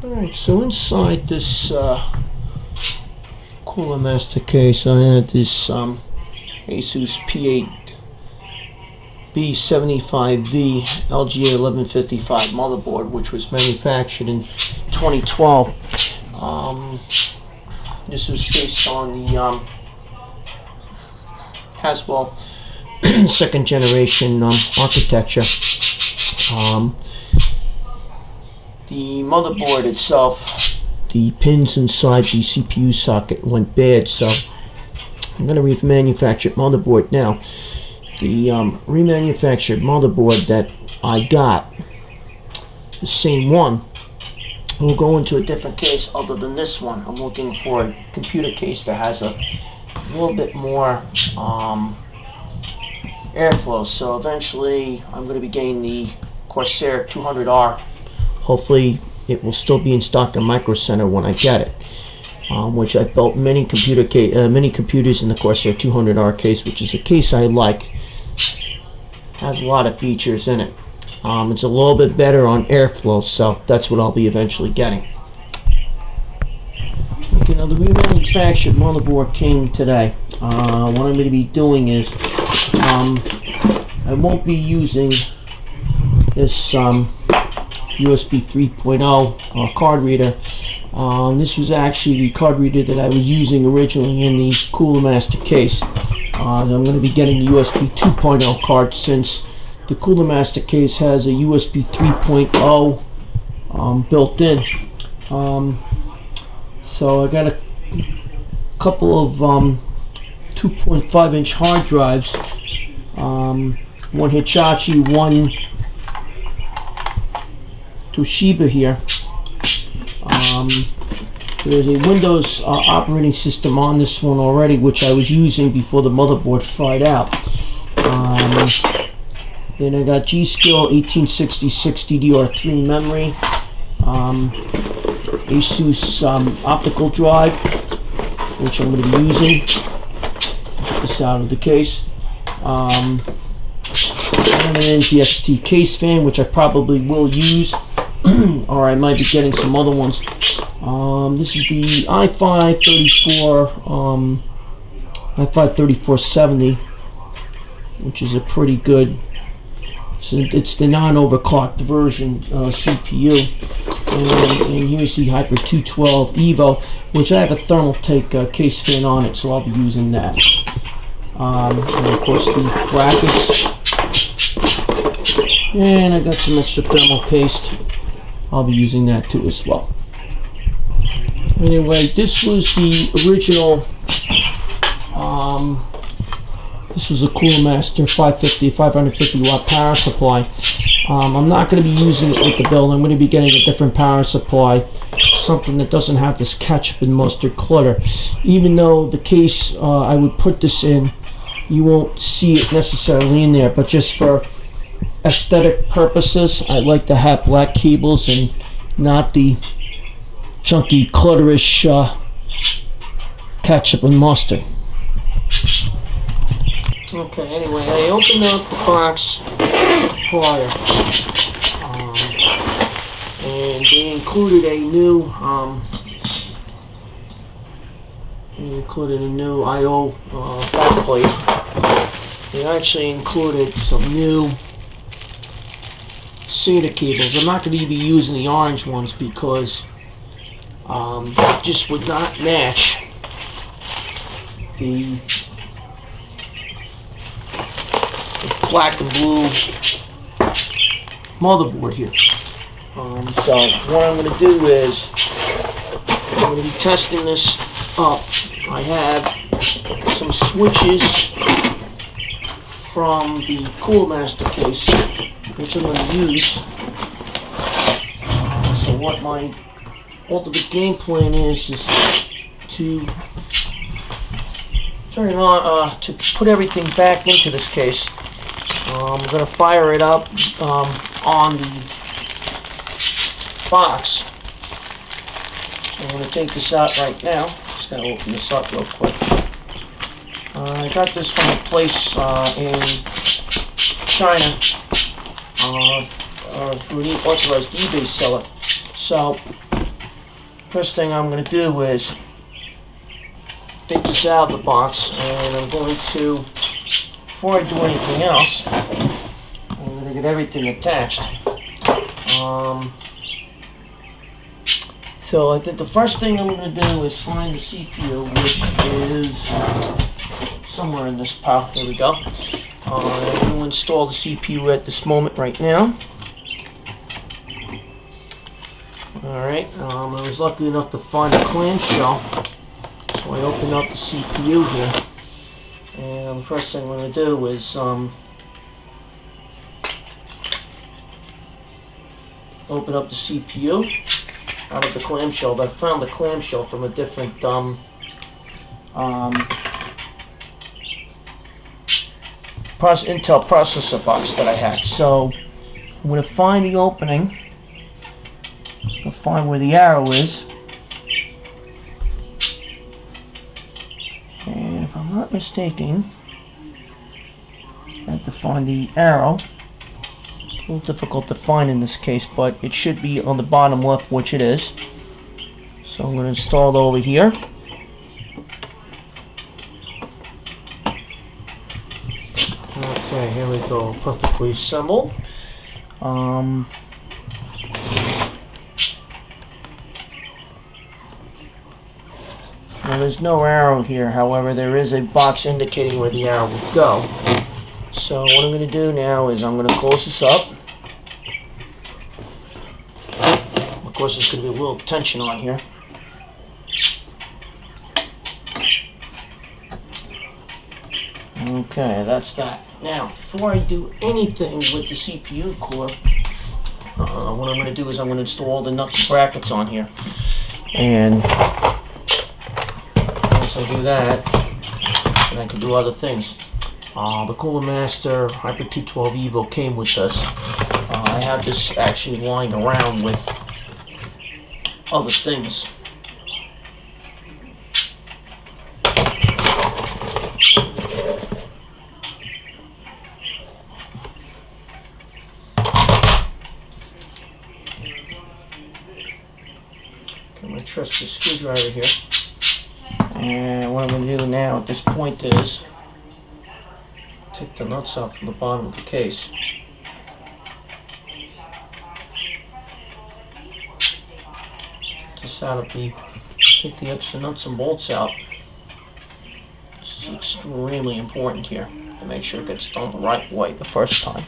Alright, so inside this Cooler Master case, I had this Asus P8B-75V LGA 1155 motherboard, which was manufactured in 2012. This was based on the Haswell second generation architecture. The motherboard itself, the pins inside the CPU socket went bad, so I'm going to remanufacture motherboard now. The remanufactured motherboard that I got, the same one, will go into a different case other than this one. I'm looking for a computer case that has a little bit more airflow, so eventually I'm going to be getting the Corsair 200R. Hopefully it will still be in stock in Micro Center when I get it, which I built many computers in the Corsair 200R case, which is a case I like. Has a lot of features in it. It's a little bit better on airflow, so that's what I'll be eventually getting. Okay, now the remanufactured motherboard came today. What I'm going to be doing is I won't be using this USB 3.0 card reader. This was actually the card reader that I was using originally in the Cooler Master case. I'm going to be getting the USB 2.0 card, since the Cooler Master case has a USB 3.0 built in. So I got a couple of 2.5 inch hard drives, one Hitachi, one Toshiba here. There's a Windows operating system on this one already, which I was using before the motherboard fried out. Then I got G-Skill 1866 DDR3 memory, Asus optical drive, which I'm going to be using. Get this out of the case. And an NZXT case fan, which I probably will use, or I might be getting some other ones. This is the i5-3470, which is a pretty good. It's the non-overclocked version CPU. And here's the Hyper 212 Evo, which I have a Thermaltake case fan on it, so I'll be using that. And of course the brackets. And I got some extra thermal paste. I'll be using that too as well. Anyway, this was the original. This was a Cooler Master 550 watt power supply. I'm not going to be using it with the build. I'm going to be getting a different power supply, something that doesn't have this ketchup and mustard clutter. Even though the case I would put this in, you won't see it necessarily in there, but just for aesthetic purposes, I like to have black cables and not the chunky clutterish ketchup and mustard. Okay, anyway, I opened up the box prior, and they included a new I/O backplate. They actually included some new SATA cables. I'm not going to be using the orange ones because they just would not match the black and blue motherboard here. So what I'm going to do is I'm going to be testing this up. I have some switches from the Cooler Master case, which I'm going to use. So what my ultimate game plan is to turn it on, to put everything back into this case. I'm going to fire it up on the box. So I'm going to take this out right now. Just going to open this up real quick. I got this from a place in China through an authorized eBay seller. So First thing I'm going to do is take this out of the box, and I'm going to, before I do anything else, I'm going to get everything attached. So I think the first thing I'm going to do is find the CPU, which is somewhere in this pile. Here we go. I'm going to install the CPU at this moment right now. Alright, I was lucky enough to find a clamshell, so I open up the CPU here, and the first thing I'm going to do is open up the CPU out of the clamshell. I found the clamshell from a different Intel processor box that I had. So I'm going to find the opening. I'll find where the arrow is, and if I'm not mistaken, I have to find the arrow. A little difficult to find in this case, but it should be on the bottom left, which it is. So I'm going to install it over here. Okay, here we go, perfectly assembled. Now there's no arrow here, however there is a box indicating where the arrow would go. So what I'm going to do now is I'm going to close this up. Of course there's going to be a little tension on here. Okay, that's that. Now, before I do anything with the CPU core, what I'm going to do is I'm going to install the nuts and brackets on here. And once I do that, then I can do other things. The Cooler Master Hyper 212 Evo came with this. I have this actually lying around with other things. Got my trusty screwdriver here. And what I'm going to do now at this point is take the nuts out from the bottom of the case. Take the extra nuts and bolts out. This is extremely important here to make sure it gets done the right way the first time.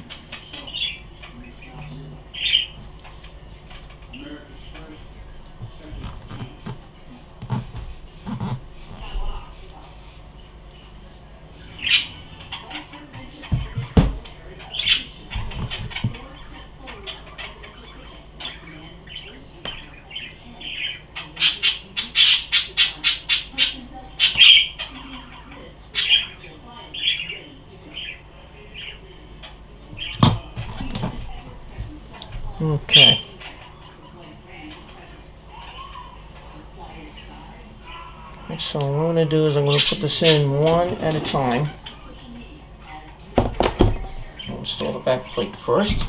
Okay. So what I'm going to do is I'm going to put this in one at a time. I'll install the back plate first.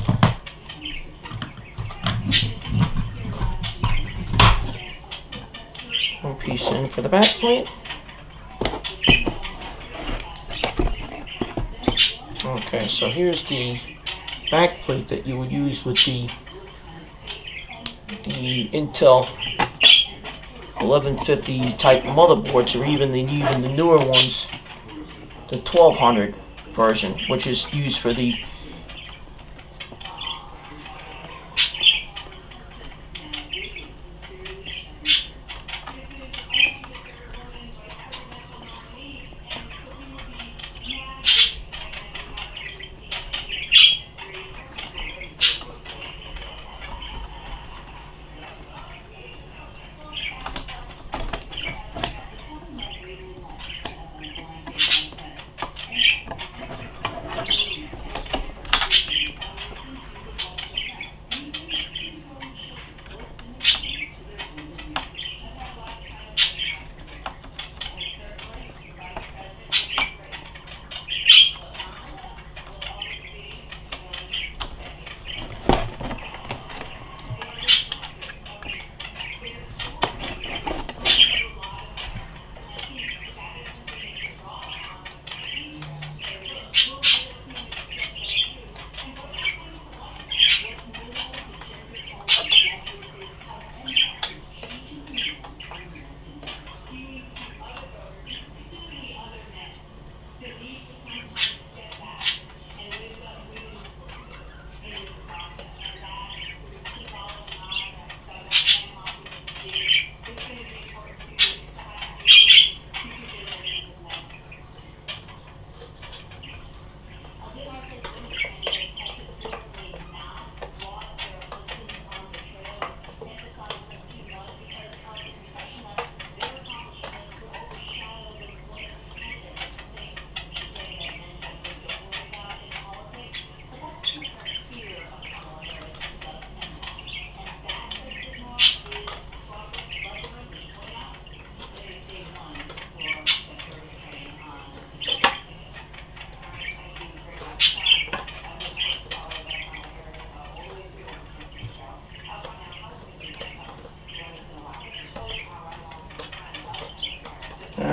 One piece in for the back plate. Okay, so here's the back plate that you would use with the Intel 1150 type motherboards, or even the newer ones, the 1200 version, which is used for the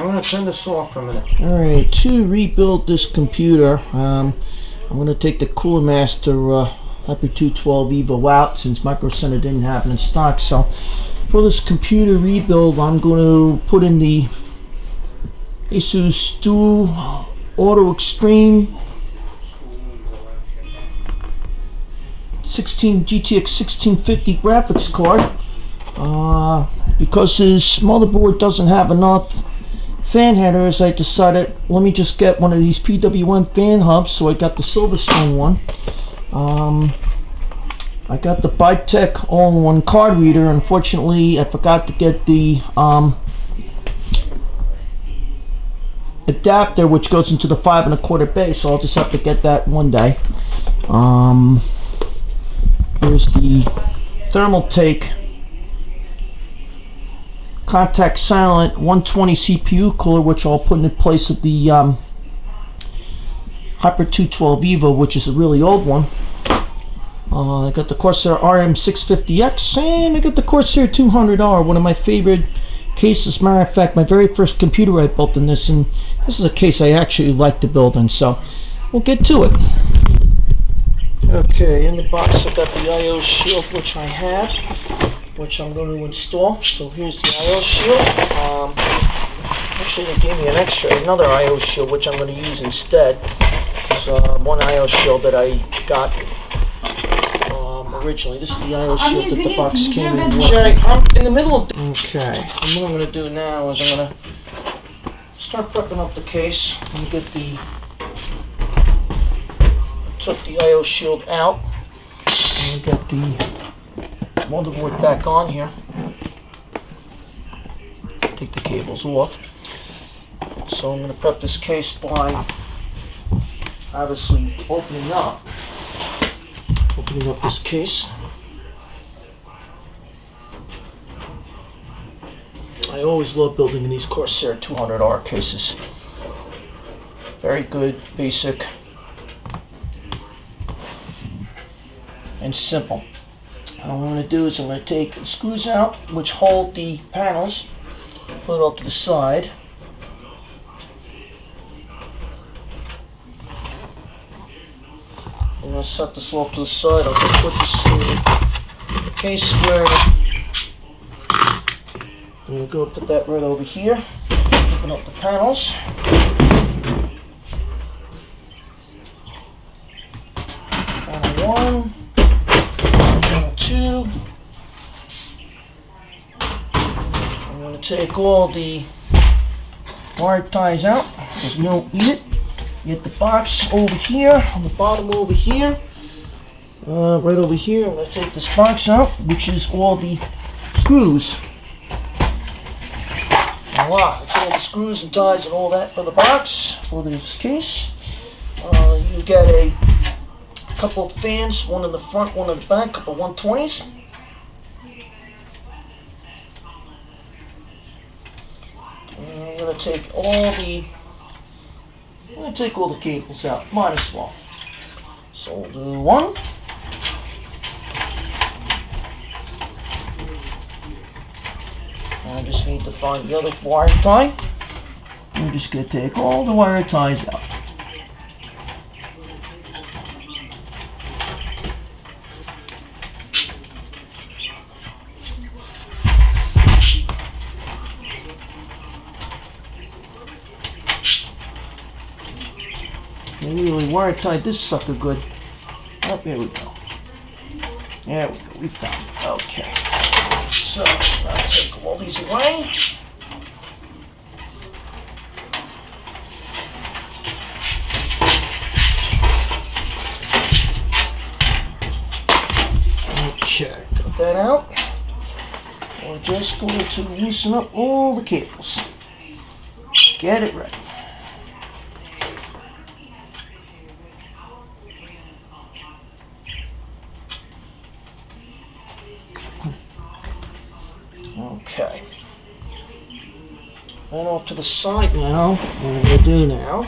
I'm going to turn this off for a minute. Alright, to rebuild this computer, I'm going to take the Cooler Master Hyper 212 Evo out since Micro Center didn't have it in stock. So for this computer rebuild, I'm going to put in the Asus Dual Auto Extreme GTX 1650 graphics card. Because his motherboard doesn't have enough fan headers, I decided let me just get one of these PWM fan hubs. So I got the Silverstone one. I got the Bitech all-in-one card reader. Unfortunately, I forgot to get the adapter which goes into the 5 1/4 base, so I'll just have to get that one day. Here's the Thermaltake contact silent 120 CPU cooler, which I'll put in place of the Hyper 212 Evo, which is a really old one. I got the Corsair RM650X, and I got the Corsair 200R, one of my favorite cases. Matter of fact, my very first computer I built in this, and this is a case I actually like to build in, so we'll get to it. Okay, in the box I've got the I/O shield, which I have, which I'm going to install. So here's the I/O shield. Actually, they gave me another I/O shield, which I'm going to use instead. There's one I/O shield that I got originally. This is the I/O shield that the box came in with. I'm in the middle of... Okay, and what I'm going to do now is I'm going to start prepping up the case. I'm going to get took the I/O shield out. And get the motherboard back on here. Take the cables off. So I'm going to prep this case by obviously opening up this case. I always love building in these Corsair 200R cases. Very good, basic, and simple. What I'm going to do is I'm going to take the screws out which hold the panels, put it up to the side. I'm going to set this off to the side. I'll just put this in the case where I'm going to go put that right over here. Open up the panels. Panel 1. Panel 2. I'm going to take all the wire ties out because we don't need it. Get the box over here, on the bottom over here, right over here. I'm going to take this box out, which is all the screws. Voila, it's all the screws and ties and all that for the box, for this case. You get a couple of fans, one in the front, one in the back, couple of 120s. And I'm going to take all the cables out, might as well. So we'll do one. And I just need to find the other wire tie. I'm just going to take all the wire ties out. I really wire tied this sucker good. Oh, here we go. There we go. We found it. Okay. So I'll take all these away. Okay, got that out. We're just going to loosen up all the cables. Get it ready. Okay. And off to the side now, what we're going to do now,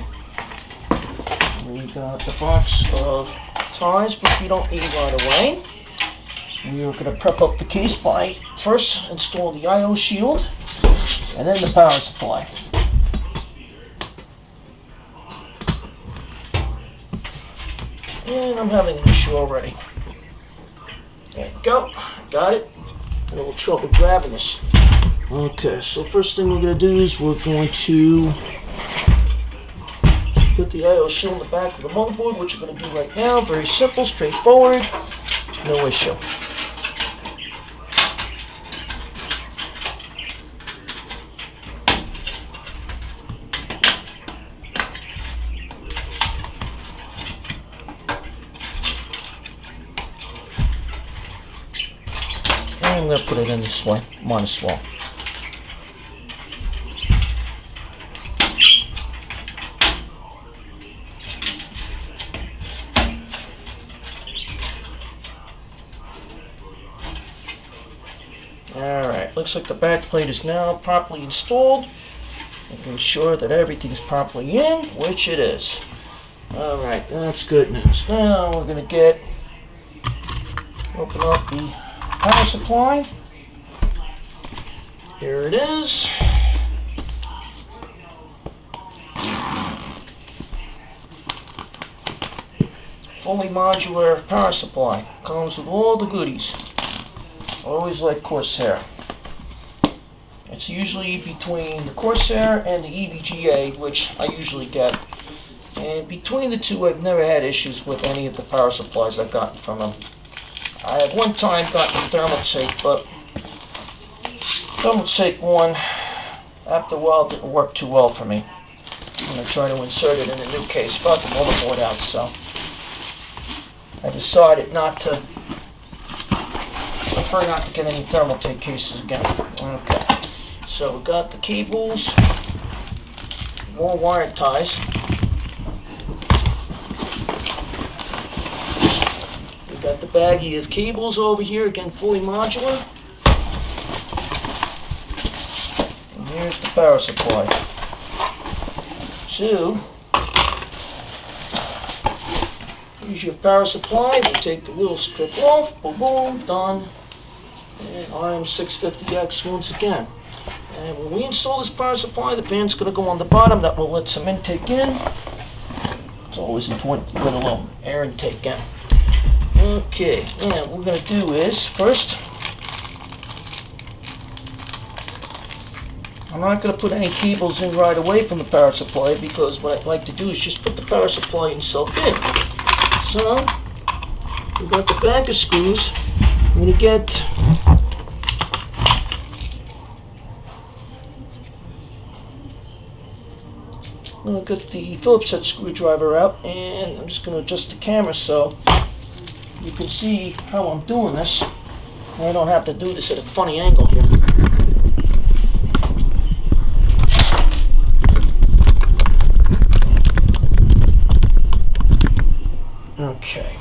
we got the box of ties, which we don't need right away. We are going to prep up the case by first install the I/O shield, and then the power supply. And I'm having an issue already. There you go. Got it. Had a little trouble grabbing this. Okay, so first thing we're going to do is we're going to put the I/O shield in the back of the motherboard, which we're going to do right now. Very simple, straightforward, no issue. I'm going to put it in this way, minus wall. Alright, looks like the back plate is now properly installed. Making sure that everything's properly in, which it is. Alright, that's good news. Now we're going to open up the power supply. Here it is. Fully modular power supply. Comes with all the goodies. Always like Corsair. It's usually between the Corsair and the EVGA, which I usually get. And between the two, I've never had issues with any of the power supplies I've gotten from them. I had one time gotten Thermaltake, but Thermaltake one, after a while, didn't work too well for me. I'm going to try to insert it in a new case. Got the motherboard out, so I decided prefer not to get any Thermaltake cases again. Okay, so we got the cables, more wire ties. We got the baggie of cables over here, again fully modular. And here's the power supply. So, here's your power supply. We'll take the little strip off. Boom, boom, done. And RM650X once again. And when we install this power supply, the fan's going to go on the bottom. That will let some intake in. It's always important to let a little air intake in. Okay, now what we're going to do is, first, I'm not going to put any cables in right away from the power supply, because what I'd like to do is just put the power supply itself in. So, we got the bag of screws. I'm going to get the Phillips head screwdriver out, and I'm just going to adjust the camera so you can see how I'm doing this. I don't have to do this at a funny angle here. Okay.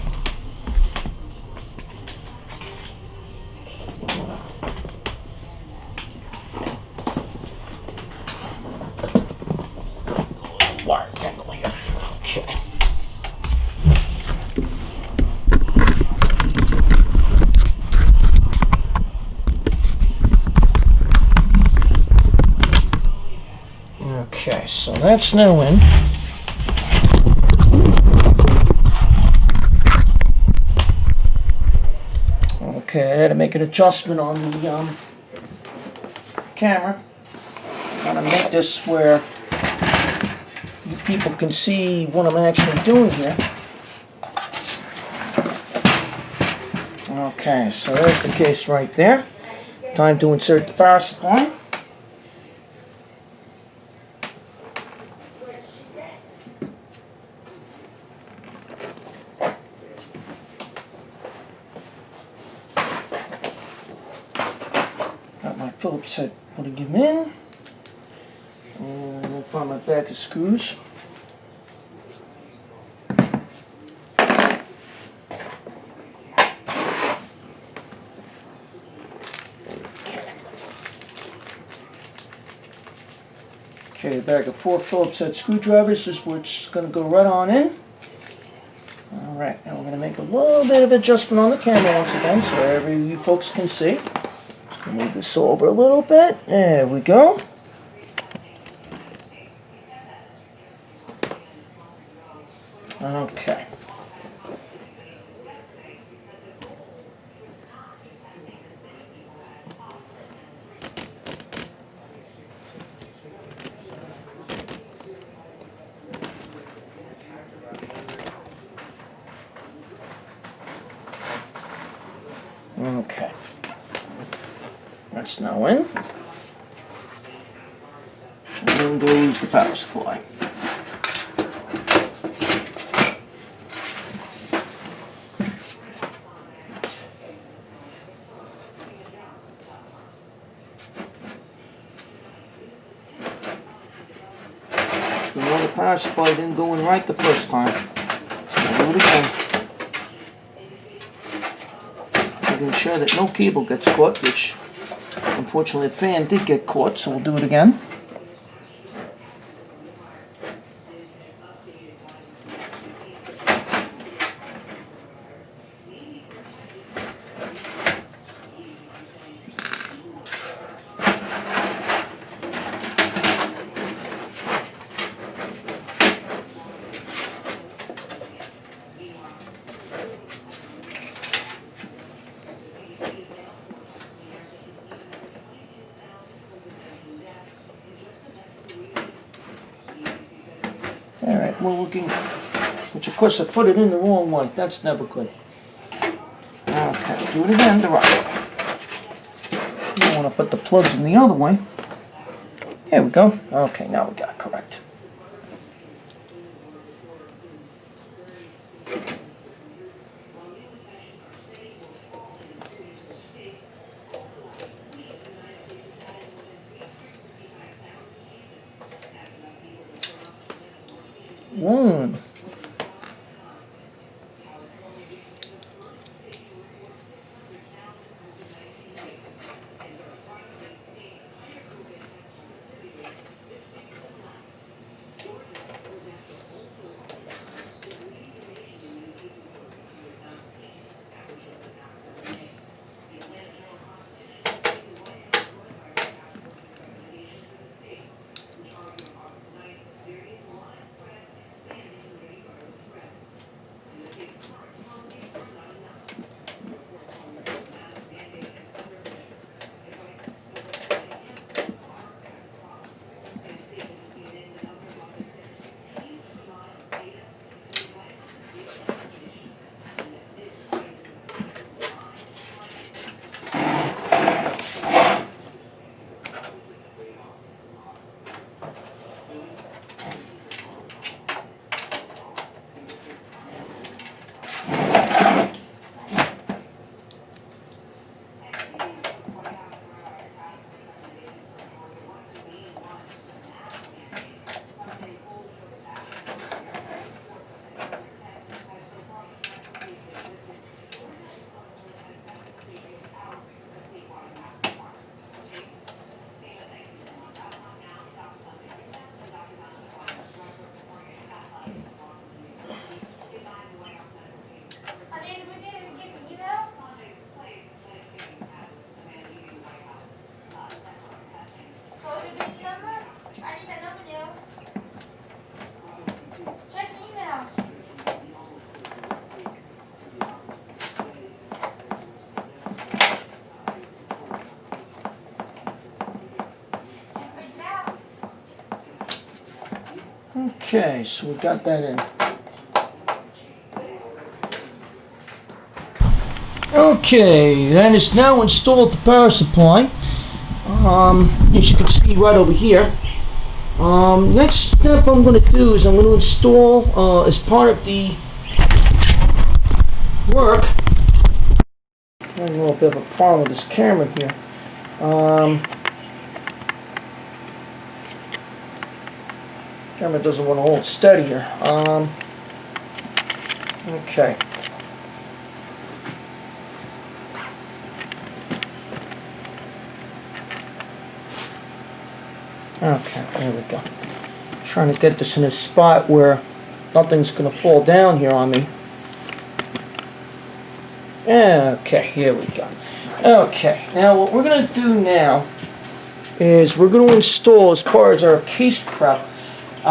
Wire tangle here. Okay. Okay, so that's now in. Okay, I had to make an adjustment on the camera. I'm gonna make this where you people can see what I'm actually doing here. Okay, so there's the case right there. Time to insert the power supply. Got my Phillips head putting him in. And I'll find my bag of screws. Okay, a bag of 4 Phillips head screwdrivers, this is which is going to go right on in. Alright, now we're going to make a little bit of adjustment on the camera once again so every you folks can see. Just going to move this over a little bit. There we go. Okay. That's now in. And then goes the power supply. The power supply didn't go in right the first time. So I'll do it again. Making sure that no cable gets caught, which unfortunately the fan did get caught, so we'll do it again. Alright, we're looking, which of course I put it in the wrong way. That's never good. Okay, do it again the right way. You want to put the plugs in the other way. Here we go. Okay, now we got it correct. One. Okay, so we got that in. Okay, that is now installed the power supply. As you can see right over here. Next step I'm going to do is I'm going to install, as part of the work, I have a little bit of a problem with this camera here. Camera doesn't want to hold steady here. Okay. Okay, there we go. Trying to get this in a spot where nothing's going to fall down here on me. Okay, here we go. Okay, now what we're going to do now is we're going to install, as far as our case prep, we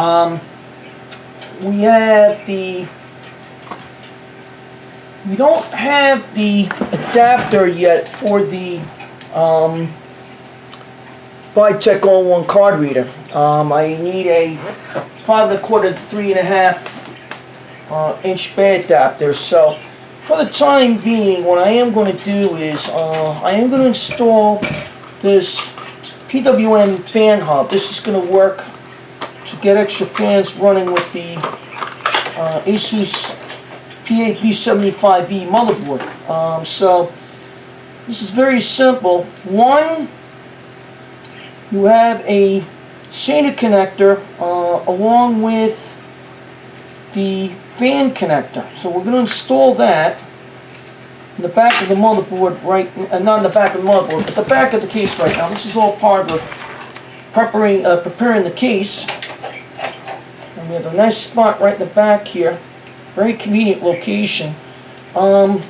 don't have the adapter yet for the Bitech all-in-one card reader. I need a 5 1/4 to 3.5 inch bay adapter. So for the time being, what I am going to do is I am going to install this PWM fan hub. This is going to work to get extra fans running with the Asus P8B-75V motherboard. So this is very simple. One, you have a SATA connector along with the fan connector. So we're going to install that in the back of the motherboard, not in the back of the motherboard, but the back of the case right now. This is all part of preparing the case. And we have a nice spot right in the back here. Very convenient location. I'm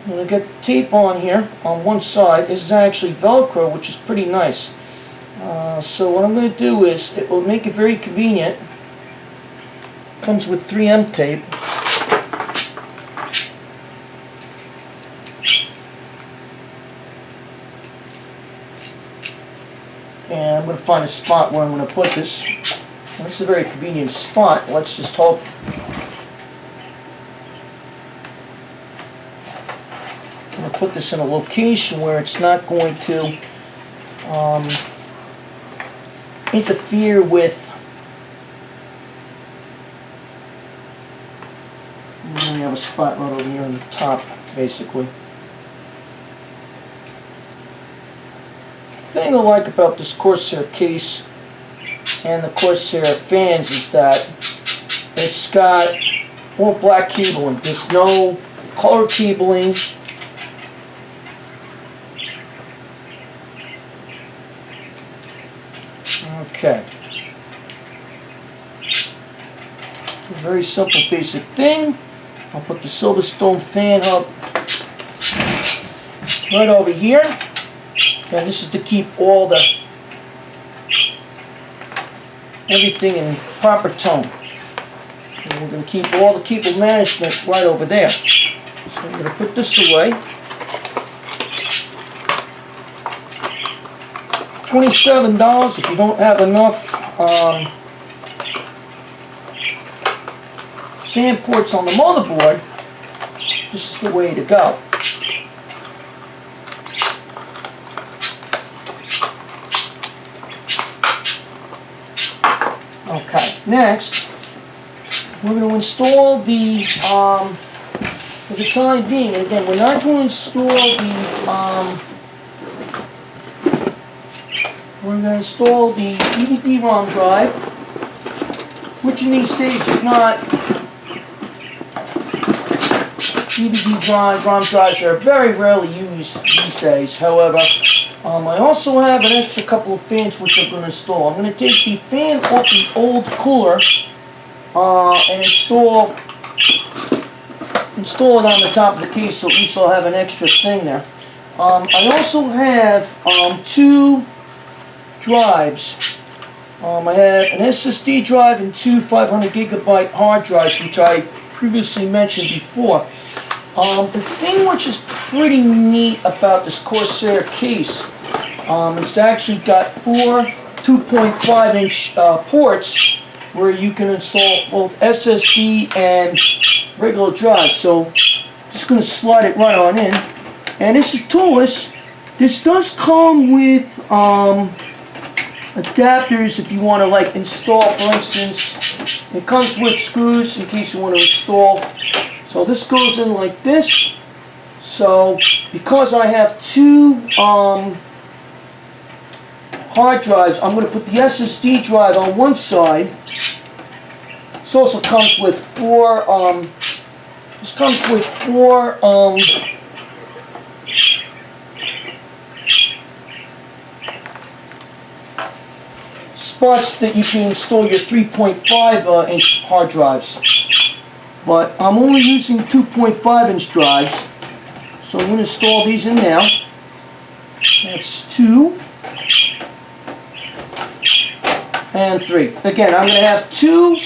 going to get tape on here on one side. This is actually Velcro, which is pretty nice. So what I'm going to do is, it will make it very convenient. Comes with 3M tape. And I'm going to find a spot where I'm going to put this. And this is a very convenient spot. Let's just hope. I'm going to put this in a location where it's not going to interfere with. We have a spot right over here on the top, basically. The thing I like about this Corsair case and the Corsair fans is that it's got all black cabling. There's no color cabling. Okay. A very simple, basic thing. I'll put the Silverstone fan hub right over here. And this is to keep all everything in proper tone. And we're going to keep all the cable management right over there. So I'm going to put this away. $27 if you don't have enough fan ports on the motherboard. This is the way to go. Okay, next we're going to install the, for the time being, and again, we're not going to install we're going to install the DVD ROM drive, which in these days is not, DVD drive, ROM drives are very rarely used these days. However, I also have an extra couple of fans which I'm going to install. I'm going to take the fan off the old cooler and install it on the top of the case, so at least I'll have an extra thing there. I also have two drives. I have an SSD drive and two 500 gigabyte hard drives, which I previously mentioned before. The thing which is pretty neat about this Corsair case, it's actually got four 2.5-inch ports where you can install both SSD and regular drives. So just going to slide it right on in. And this is toolless. This does come with adapters if you want to like install, for instance. It comes with screws in case you want to install. So this goes in like this. So because I have two hard drives, I'm going to put the SSD drive on one side. This also comes with four spots that you can install your 3.5-inch hard drives. But I'm only using 2.5-inch drives, so I'm going to install these in now. That's 2 and 3. Again, I'm going to have 2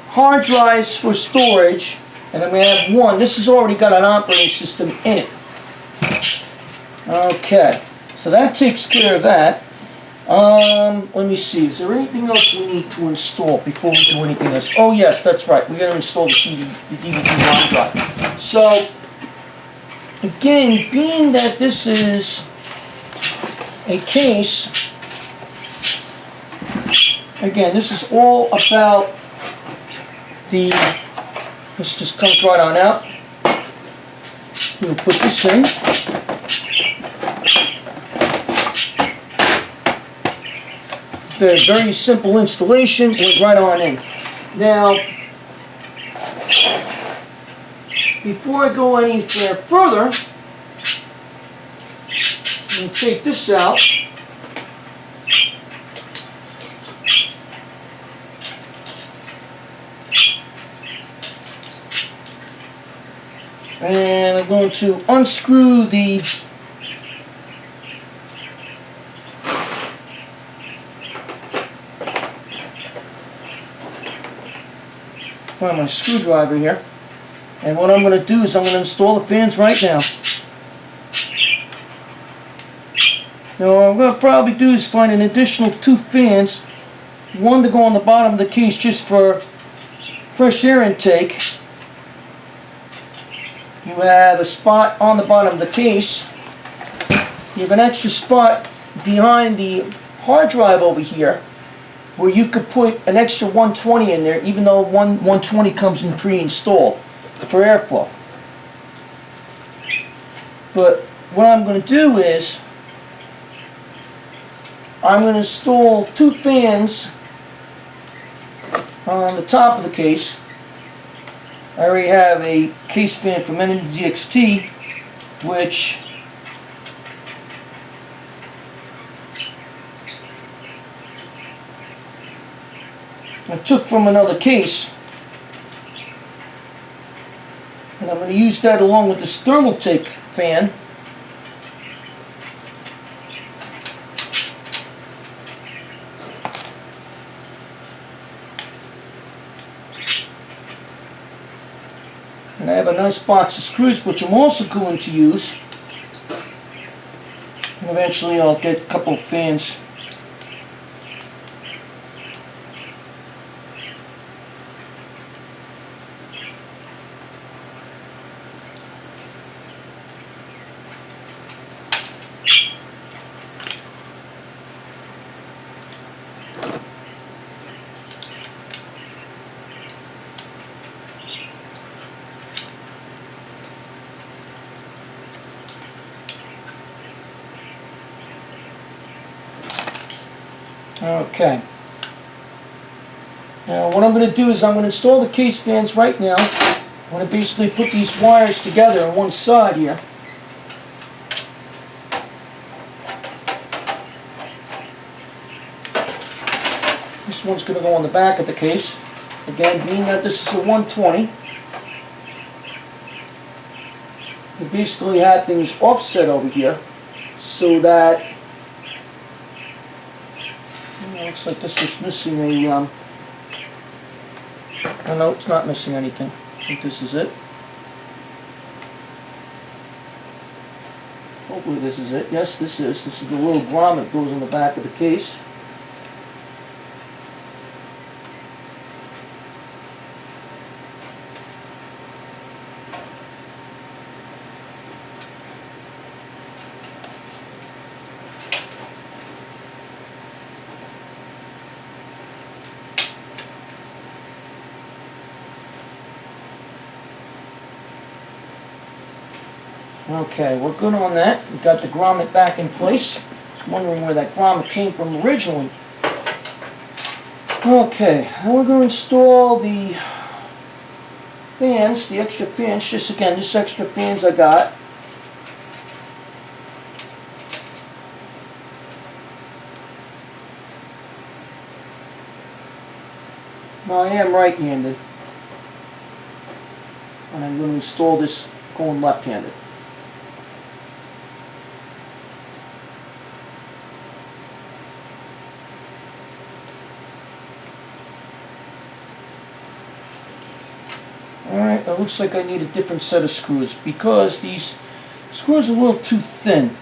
hard drives for storage, and I'm going to have 1. This has already got an operating system in it. Okay, so that takes care of that. Let me see. Is there anything else we need to install before we do anything else? Oh yes, that's right. We're going to install the DVD-ROM drive. So, again, being that this is a case, again, this is all about the, this just comes right on out. We'll put this in. Very simple installation, went right on in. Now, before I go any further, I'm going to take this out. And I'm going to unscrew the find my screwdriver here. And what I'm going to do is I'm going to install the fans right now. Now what I'm going to probably do is find an additional 2 fans. One to go on the bottom of the case just for fresh air intake. You have a spot on the bottom of the case. You have an extra spot behind the hard drive over here where you could put an extra 120 in there, even though 120 comes in pre-installed for airflow. But what I'm going to do is I'm going to install 2 fans on the top of the case. I already have a case fan from NZXT, which I took from another case, and I'm going to use that along with this Thermaltake fan. And I have a nice box of screws which I'm also going to use, and eventually I'll get a couple of fans. Okay. Now what I'm going to do is I'm going to install the case fans right now. I'm going to basically put these wires together on one side here. This one's going to go on the back of the case. Again, being that this is a 120, you basically have things offset over here so that looks like this was missing a, oh no, it's not missing anything. I think this is it. Hopefully this is it. Yes, this is. This is the little grommet that goes in the back of the case. Okay, we're good on that. We've got the grommet back in place. Just wondering where that grommet came from originally. Okay, now we're going to install the fans, the extra fans. Just again, just extra fans I got. Now I am right-handed, and I'm going to install this going left-handed. Alright, it looks like I need a different set of screws because these screws are a little too thin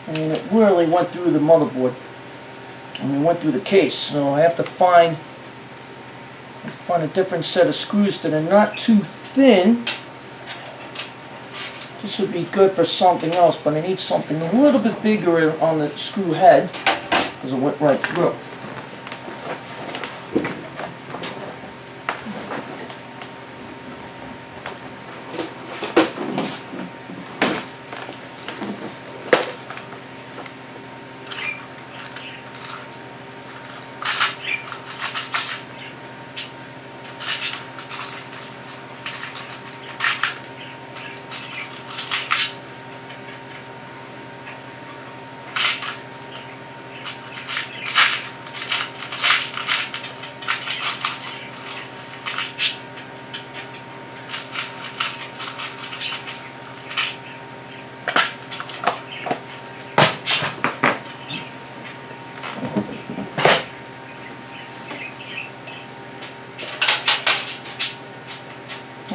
and it really went through the motherboard. and we went through the case. So I have to find a different set of screws that are not too thin. This would be good for something else, but I need something a little bit bigger on the screw head because it went right through.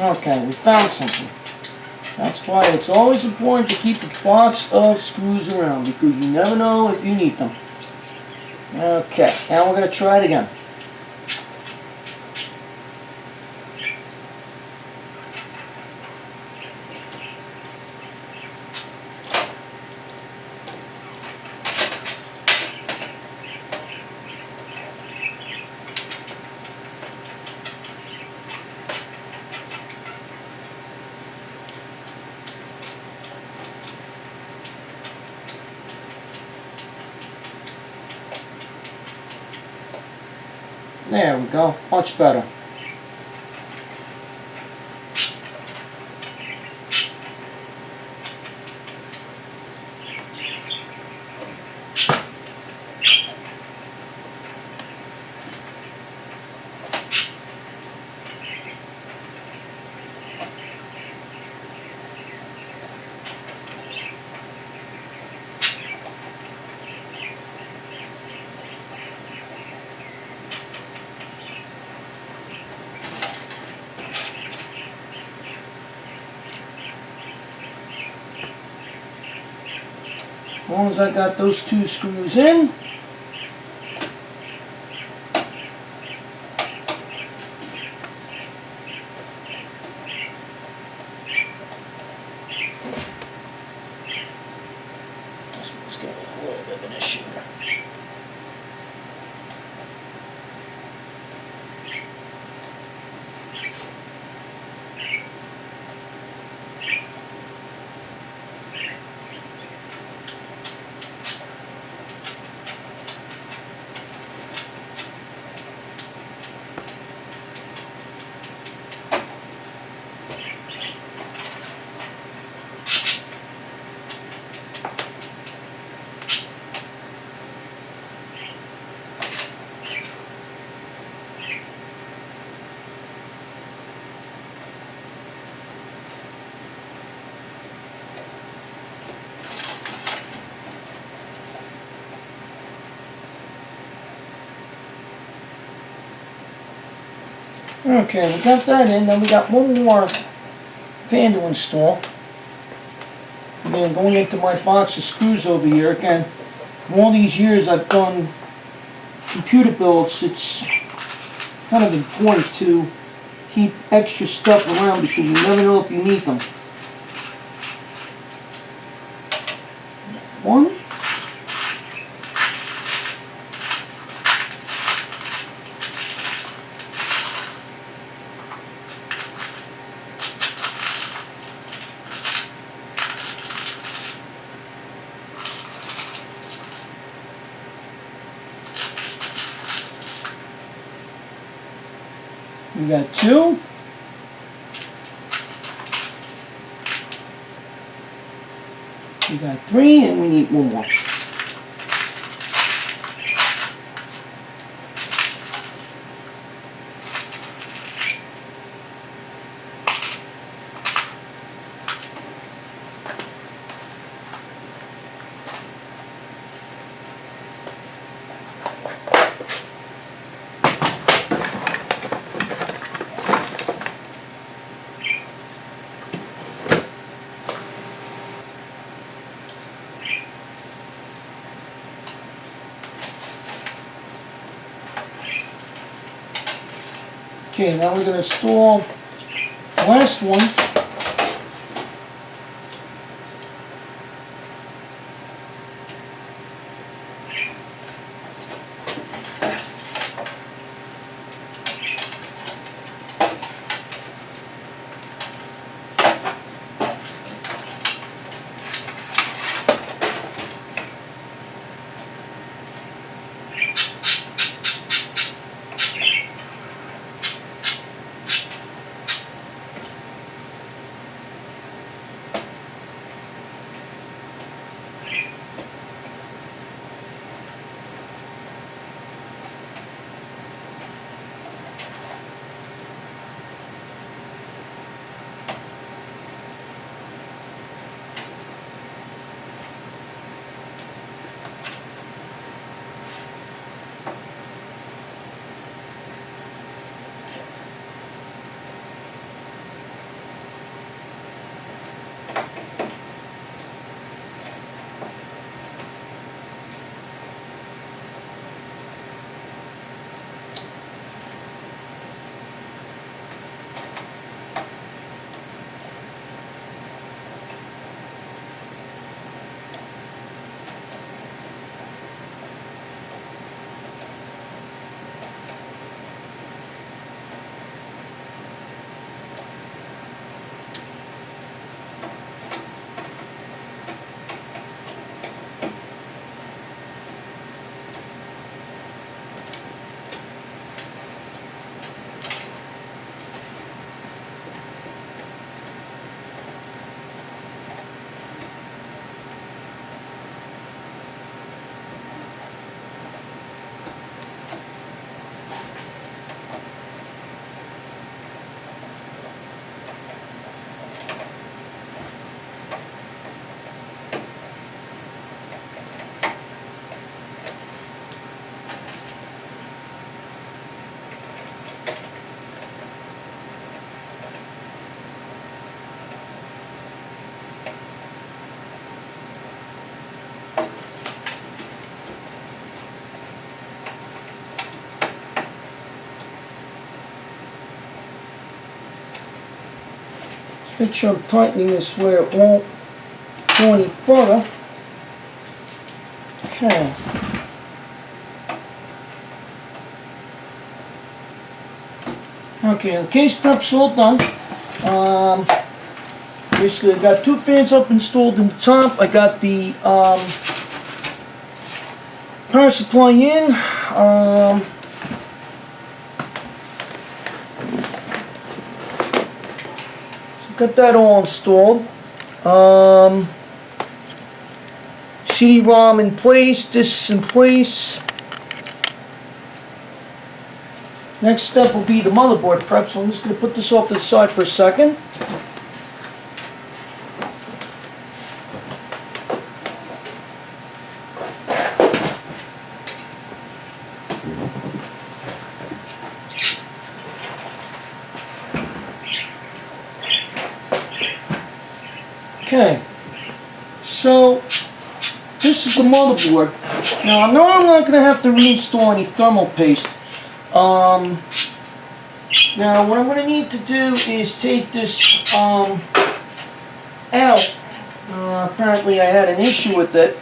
Okay, we found something. That's why it's always important to keep a box of screws around, because you never know if you need them. Okay, now we're going to try it again. There we go, much better. As long as I got those two screws in, this one's got a little bit of an issue. Okay, we got that in. Then we got one more fan to install. And then going into my box of screws over here again. From all these years I've done computer builds, it's kind of important to keep extra stuff around because you never know if you need them. One. We got two. We got three, and we need one more. Okay, now we're going to install the last one. Make sure I'm tightening this where it won't go any further. Okay. Okay, the case prep's all done. Basically, I got two fans up installed in the top. I got the power supply in. Got that all installed. CD-ROM in place, discs in place. Next step will be the motherboard prep, so I'm just going to put this off to the side for a second. Okay, so this is the motherboard. Now I know I'm not going to have to reinstall any thermal paste. Now what I'm going to need to do is take this out. Apparently I had an issue with it,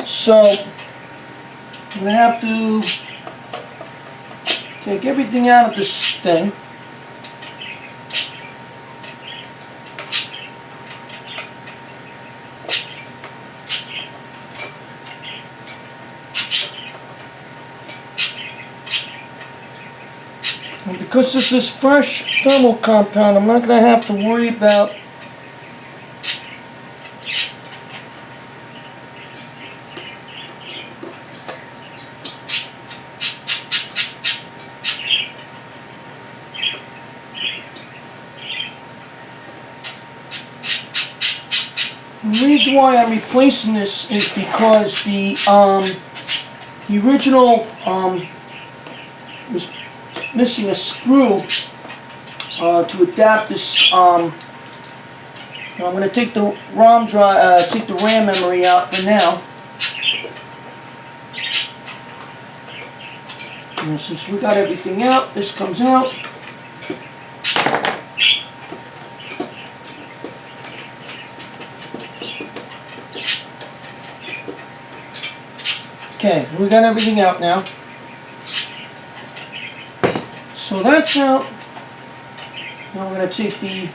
so I'm going to have to take everything out of this thing. And because this is fresh thermal compound, I'm not going to have to worry about the reason why I'm replacing this is because the original was missing a screw to adapt this. I'm going to take the take the RAM memory out for now. And since we got everything out, this comes out. Okay, we got everything out now. So that's out. Now we're going to take the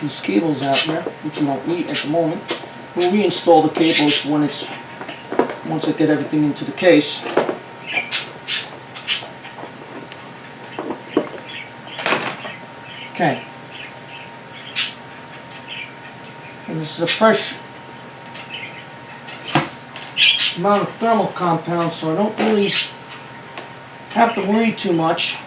these cables out there, which you don't need at the moment. We'll reinstall the cables once I get everything into the case. Okay. And this is a fresh amount of thermal compound, so I don't really have to worry too much.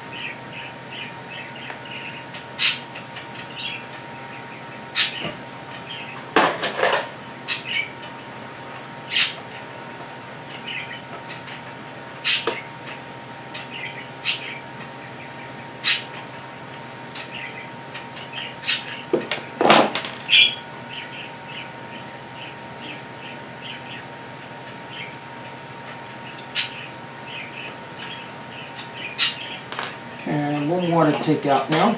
And one more to take out now.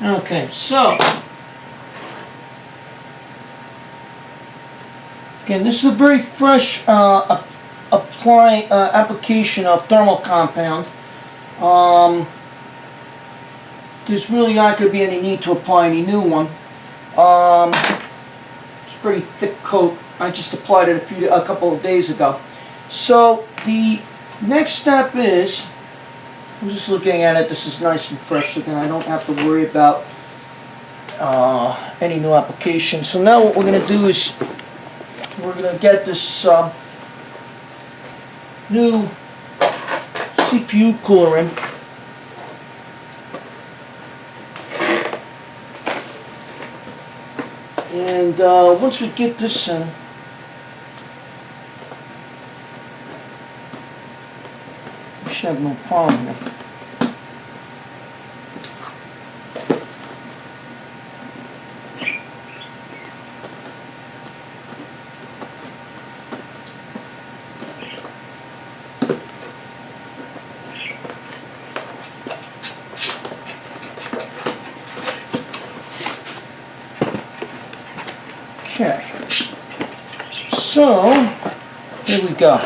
Okay, so again, this is a very fresh application of thermal compound. There's really not going to be any need to apply any new one. It's a pretty thick coat. I just applied it a couple of days ago. So the next step is, I'm just looking at it, this is nice and fresh looking. I don't have to worry about any new application. So now what we're going to do is we're going to get this new CPU cooler in. And once we get this in, we should have no problem here. Okay, so here we go.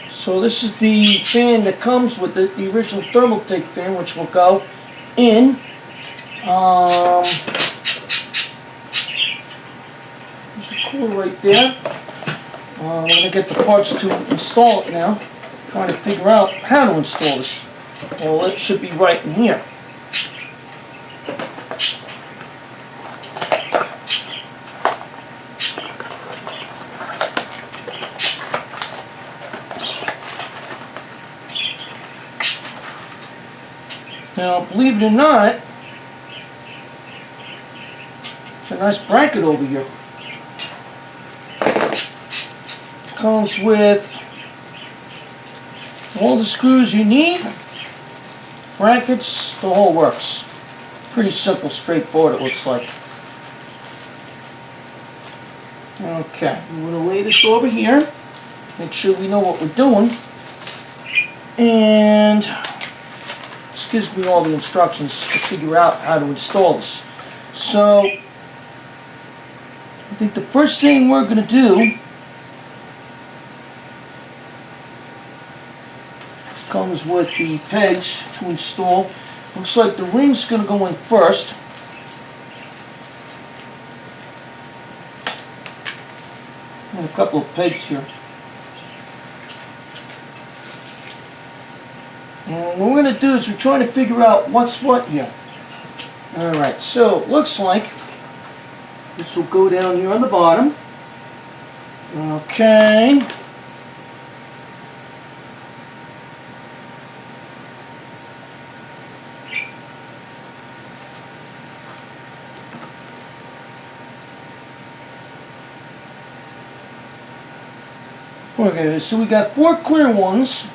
So this is the fan that comes with it, the original Thermaltake fan, which will go in. There's a cooler right there. I'm going to get the parts to install it now. I'm trying to figure out how to install this. Well, it should be right in here. Now, believe it or not, it's a nice bracket over here. Comes with all the screws you need, brackets, the whole works. Pretty simple, straightforward it looks like. Okay, I'm going to lay this over here, make sure we know what we're doing, and this gives me all the instructions to figure out how to install this. So, I think the first thing we're going to do, this comes with the pegs to install. Looks like the ring's going to go in first. And a couple of pegs here. And what we're going to do is we're trying to figure out what's what here. Alright, so it looks like This will go down here on the bottom. Okay. Okay, so we got 4 clear ones,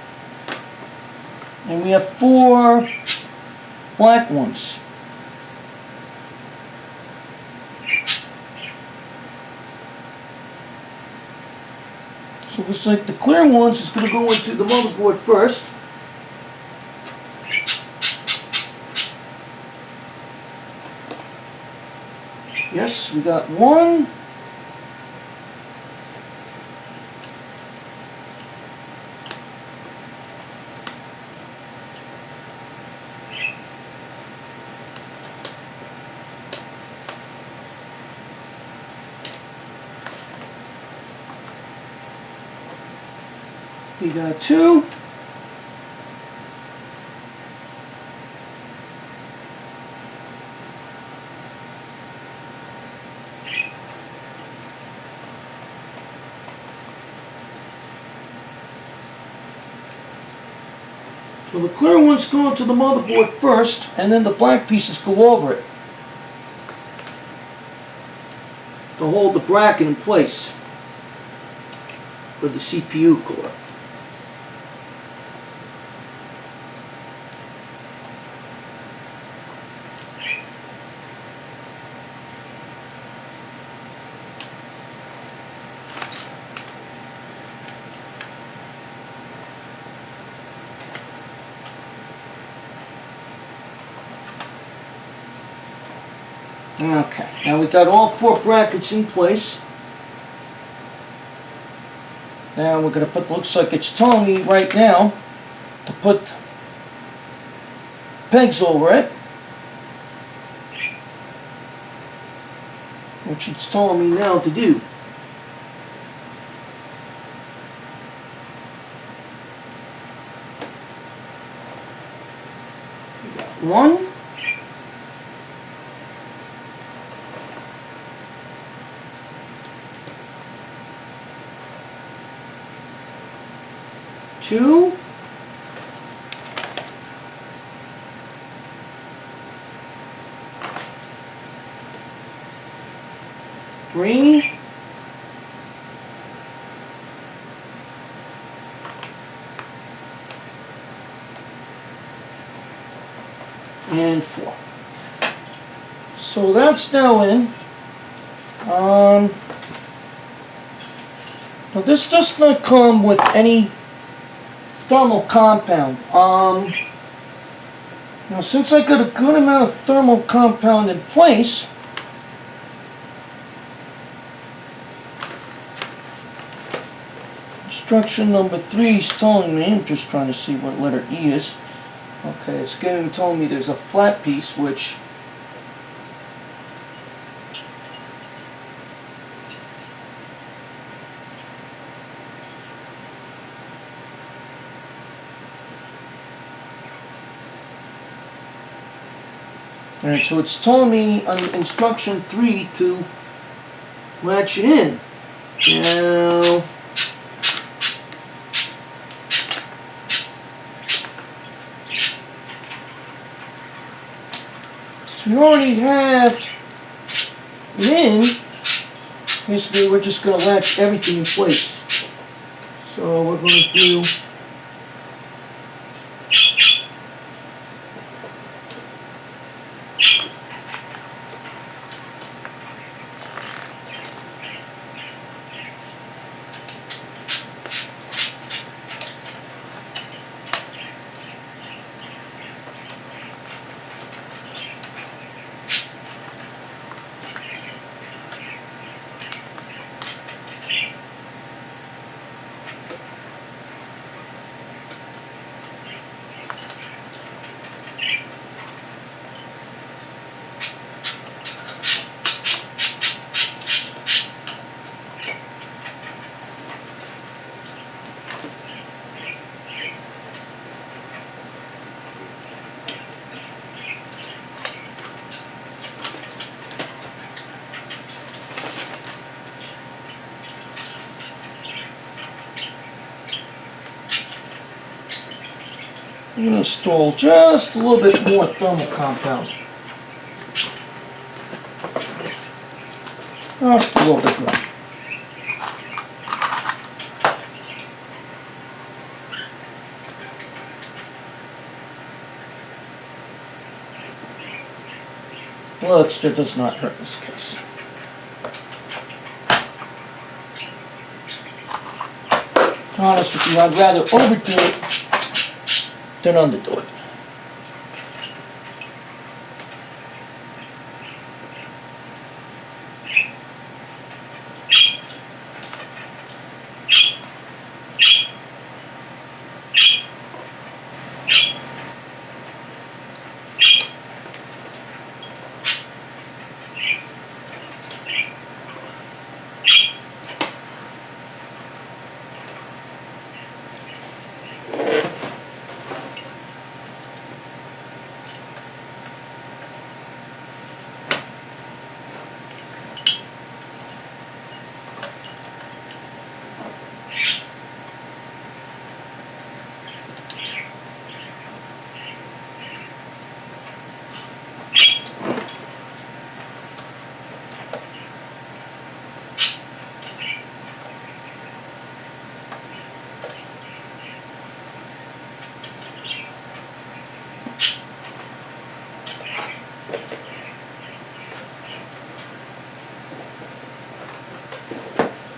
and we have 4 black ones. So it looks like the clear ones is going to go into the motherboard first. Yes, we got 1. We got 2. So the clear ones go into the motherboard first, and then the black pieces go over it to hold the bracket in place for the CPU core. Okay, now we got all 4 brackets in place. Now we're going to put, looks like it's telling me right now to put pegs over it, which it's telling me now to do. We got 1. 2. 3. 4. So that's now in. Now this does not come with any thermal compound. Now since I got a good amount of thermal compound in place, instruction number 3 is telling me, I'm just trying to see what letter E is. Okay, it's telling me there's a flat piece, which alright, so it's telling me on instruction 3 to latch it in. Now, since we already have it in, basically we're just going to latch everything in place. So we're going to do I'm going to install just a little bit more thermal compound. Just a little bit more. A little extra does not hurt in this case. To be honest with you, I'd rather overdo it than underdo it.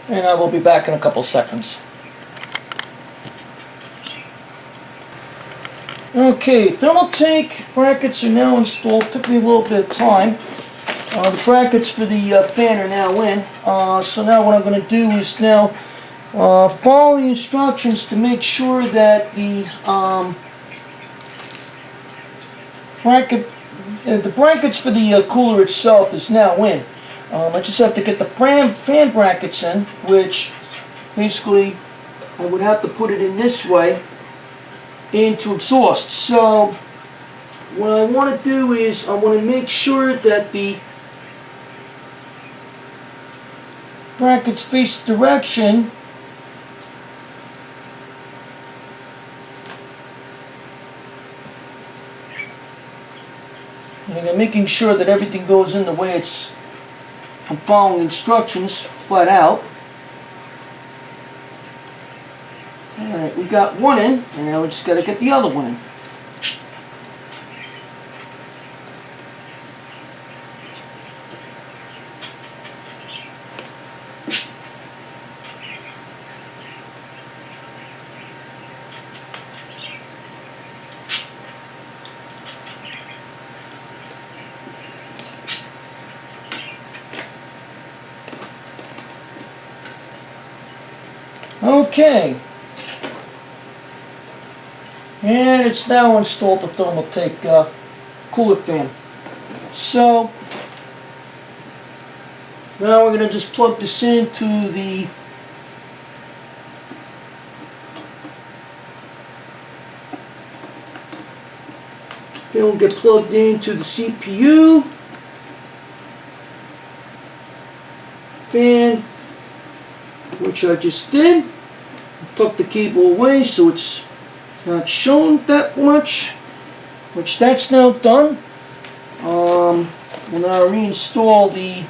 And I will be back in a couple seconds. Okay, thermal tank brackets are now installed. Took me a little bit of time. The brackets for the fan are now in. So now what I'm going to do is now follow the instructions to make sure that the brackets for the cooler itself is now in. I just have to get the fan brackets in, which basically I would have to put it in this way into exhaust. So what I want to do is I want to make sure that the brackets face the direction and I'm making sure that everything goes in the way I'm following instructions flat out. Alright, we got one in, and now we just got to get the other one in. Okay, and it's now installed the thermal tank cooler fan. So now we're going to just plug this into the fan. Will get plugged into the CPU fan, which I just did. Tuck the cable away so it's not shown that much, which that's now done. We'll now reinstall the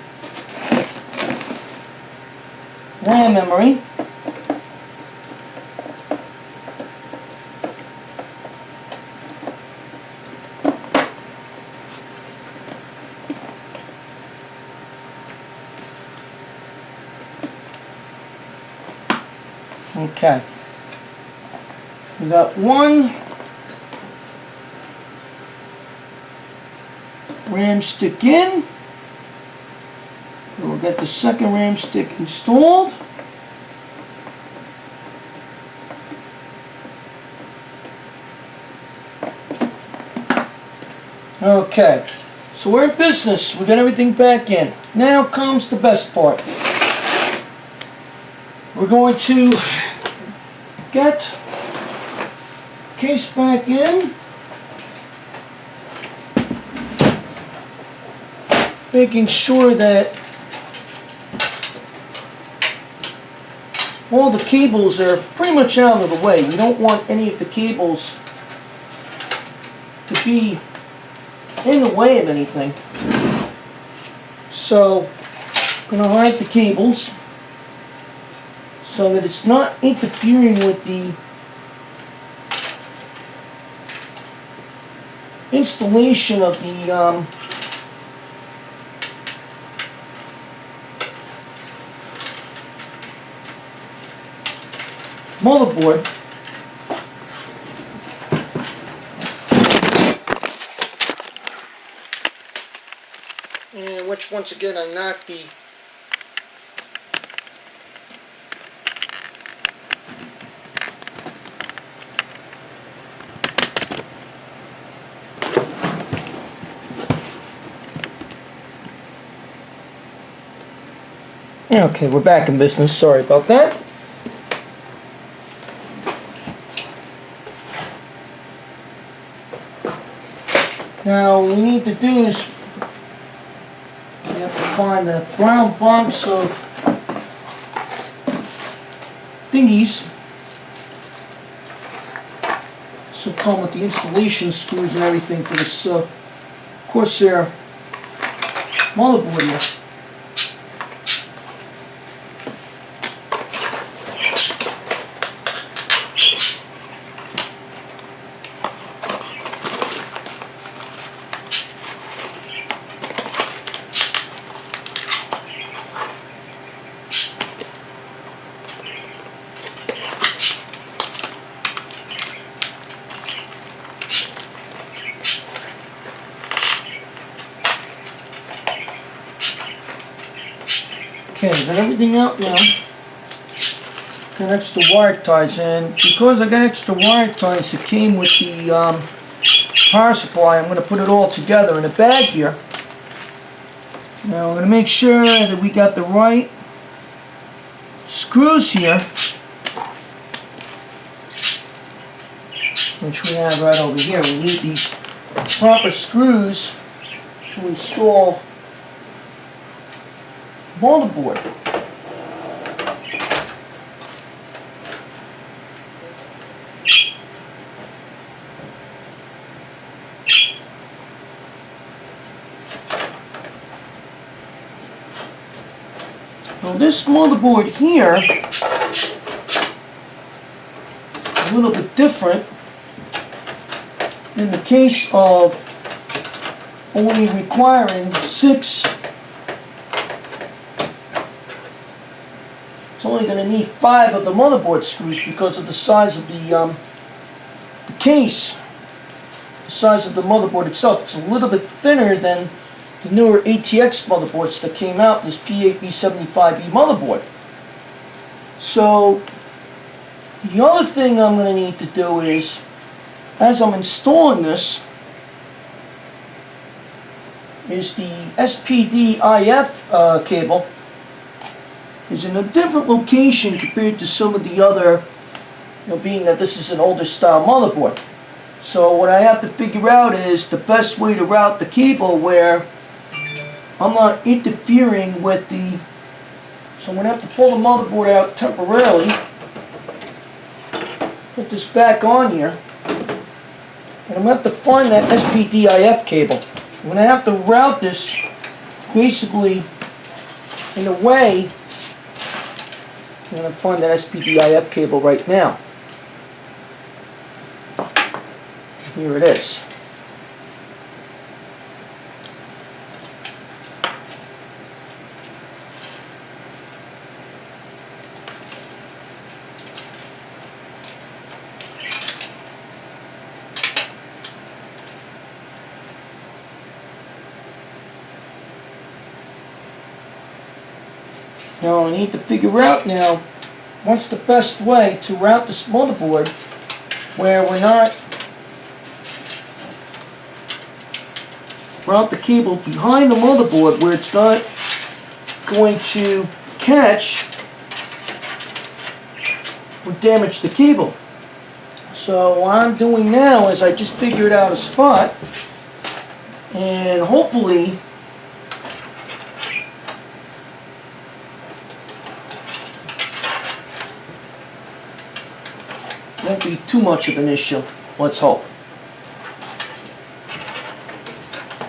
RAM memory. Okay, we got one RAM stick in, and we'll get the second RAM stick installed. Okay, so we're in business. We got everything back in. Now comes the best part. We're going to get case back in, making sure that all the cables are pretty much out of the way. We don't want any of the cables be in the way of anything. So I'm going to hide the cables so that it's not interfering with the installation of the motherboard. And which, once again, I knocked the okay, we're back in business. Sorry about that. Now, what we need to do is we have to find the brown box of thingies. This will come with the installation screws and everything for this Corsair motherboard here. Okay, got everything out now. Got extra wire ties, and because I got extra wire ties that came with the power supply, I'm going to put it all together in a bag here. Now I'm going to make sure that we got the right screws here, which we have right over here. We need the proper screws to install motherboard. Now this motherboard here is a little bit different in the case of only requiring 6. It's only going to need 5 of the motherboard screws because of the size of the case, the size of the motherboard itself. It's a little bit thinner than the newer ATX motherboards that came out in this P8B-75V motherboard. So the other thing I'm going to need to do is, as I'm installing this, is the SPD-IF cable is in a different location compared to some of the other, being that this is an older style motherboard. So what I have to figure out is the best way to route the cable where I'm not interfering with the, so I'm going to have to pull the motherboard out temporarily, put this back on here, and I'm going to have to find that SPD-IF cable. I'm going to have to route this basically in a way. I'm going to find that SPD-IF cable right now. Here it is. Now I need to figure out now what's the best way to route this motherboard where we're not route the cable behind the motherboard where it's not going to catch or damage the cable. So what I'm doing now is I just figured out a spot, and hopefully won't be too much of an issue. Let's hope.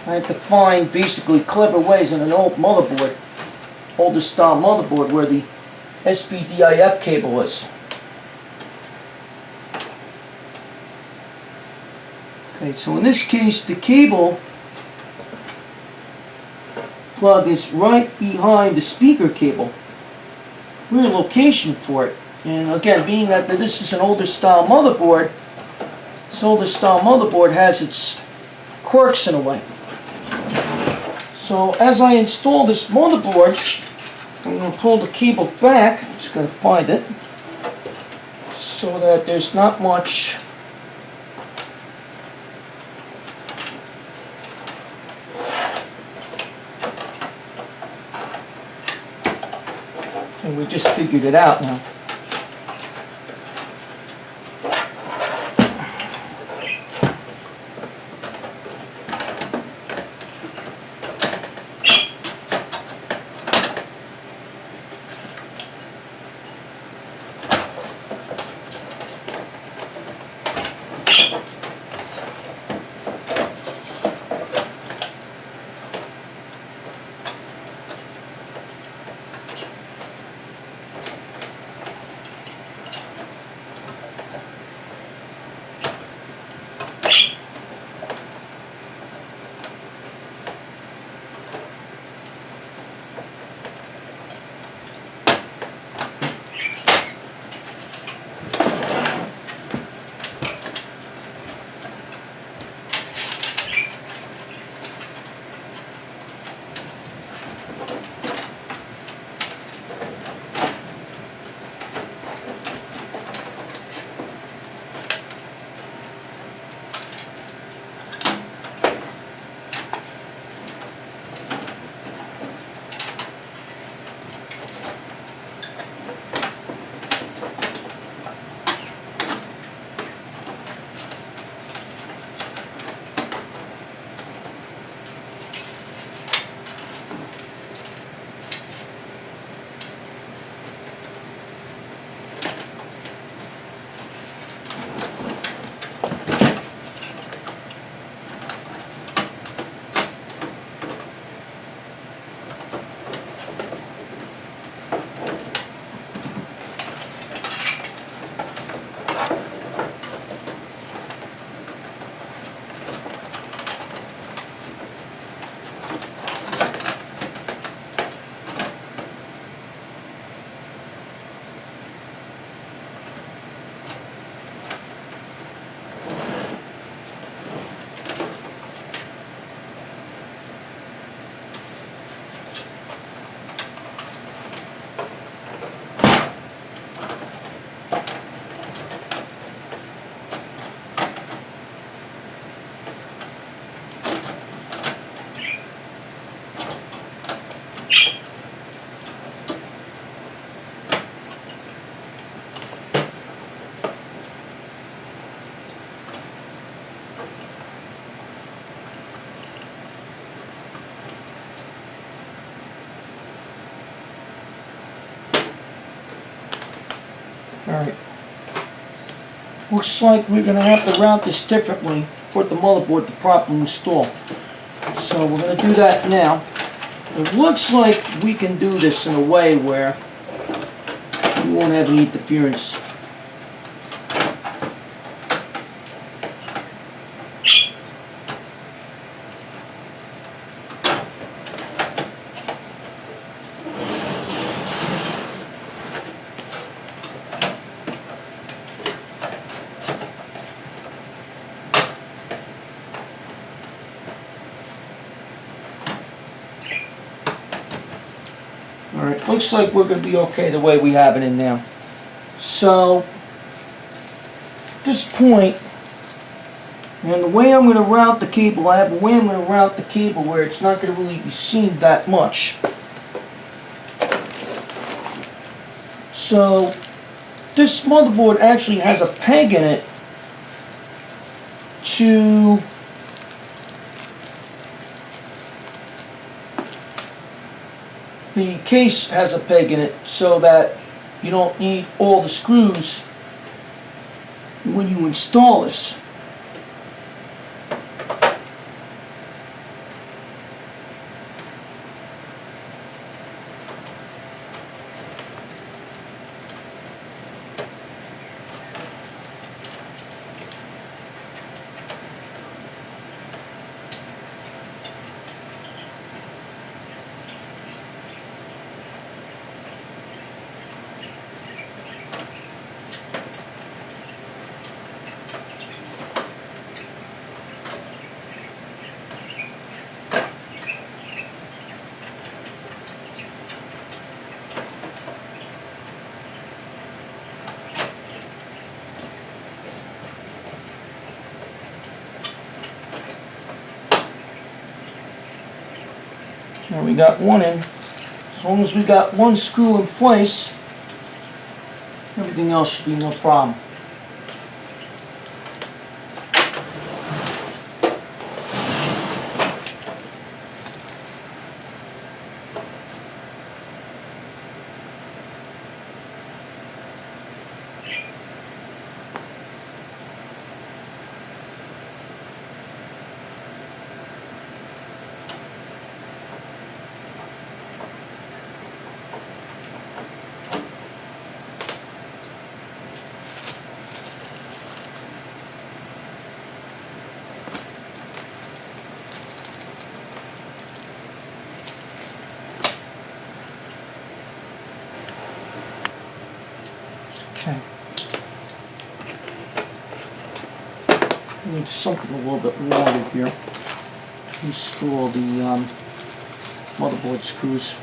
I had to find basically clever ways on an old motherboard, older style motherboard, where the SPDIF cable is. Okay, so in this case the cable plug is right behind the speaker cable. Weird location for it. And again, being that this is an older style motherboard, this older style motherboard has its quirks in a way. So as I install this motherboard, I'm going to pull the cable back. I'm just going to find it so that there's not much and we just figured it out now. Alright. Looks like we're going to have to route this differently for the motherboard to properly install. So we're going to do that now. It looks like we can do this in a way where we won't have any interference. Alright, looks like we're going to be okay the way we have it in now. So, at this point, and the way I'm going to route the cable, I have a way I'm going to route the cable where it's not going to really be seen that much. So, this motherboard actually has a peg in it to the case has a peg in it so that you don't need all the screws when you install this. There we got one in. As long as we got one screw in place, everything else should be no problem. Okay. I need something a little bit longer here to install the motherboard screws.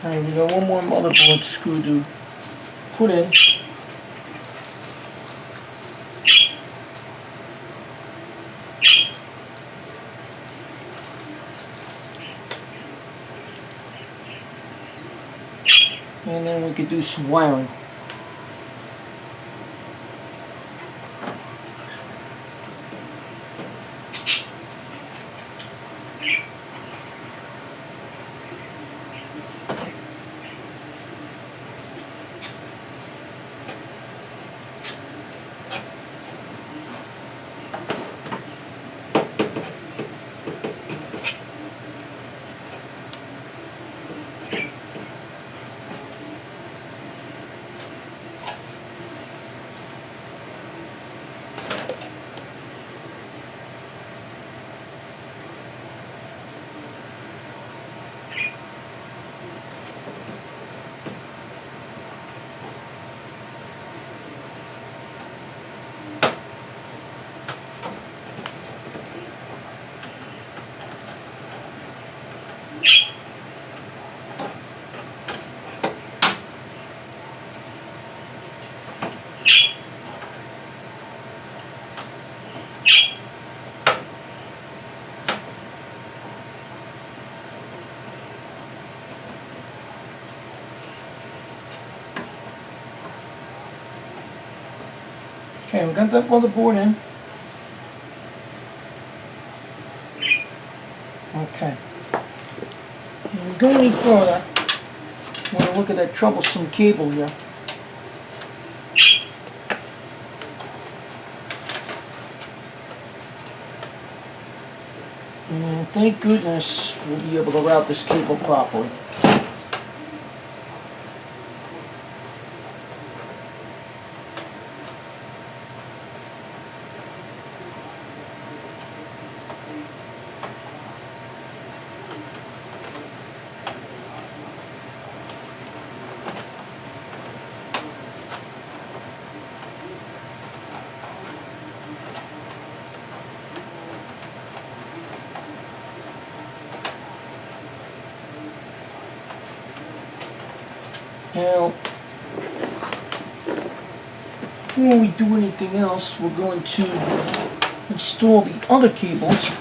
Alright, we got one more motherboard screw to put in. And then we could do some wiring. Okay, we got that motherboard in. Okay. When we go any further, we're going to look at that troublesome cable here. And thank goodness we'll be able to route this cable properly. Now, before we do anything else, we're going to install the other cables.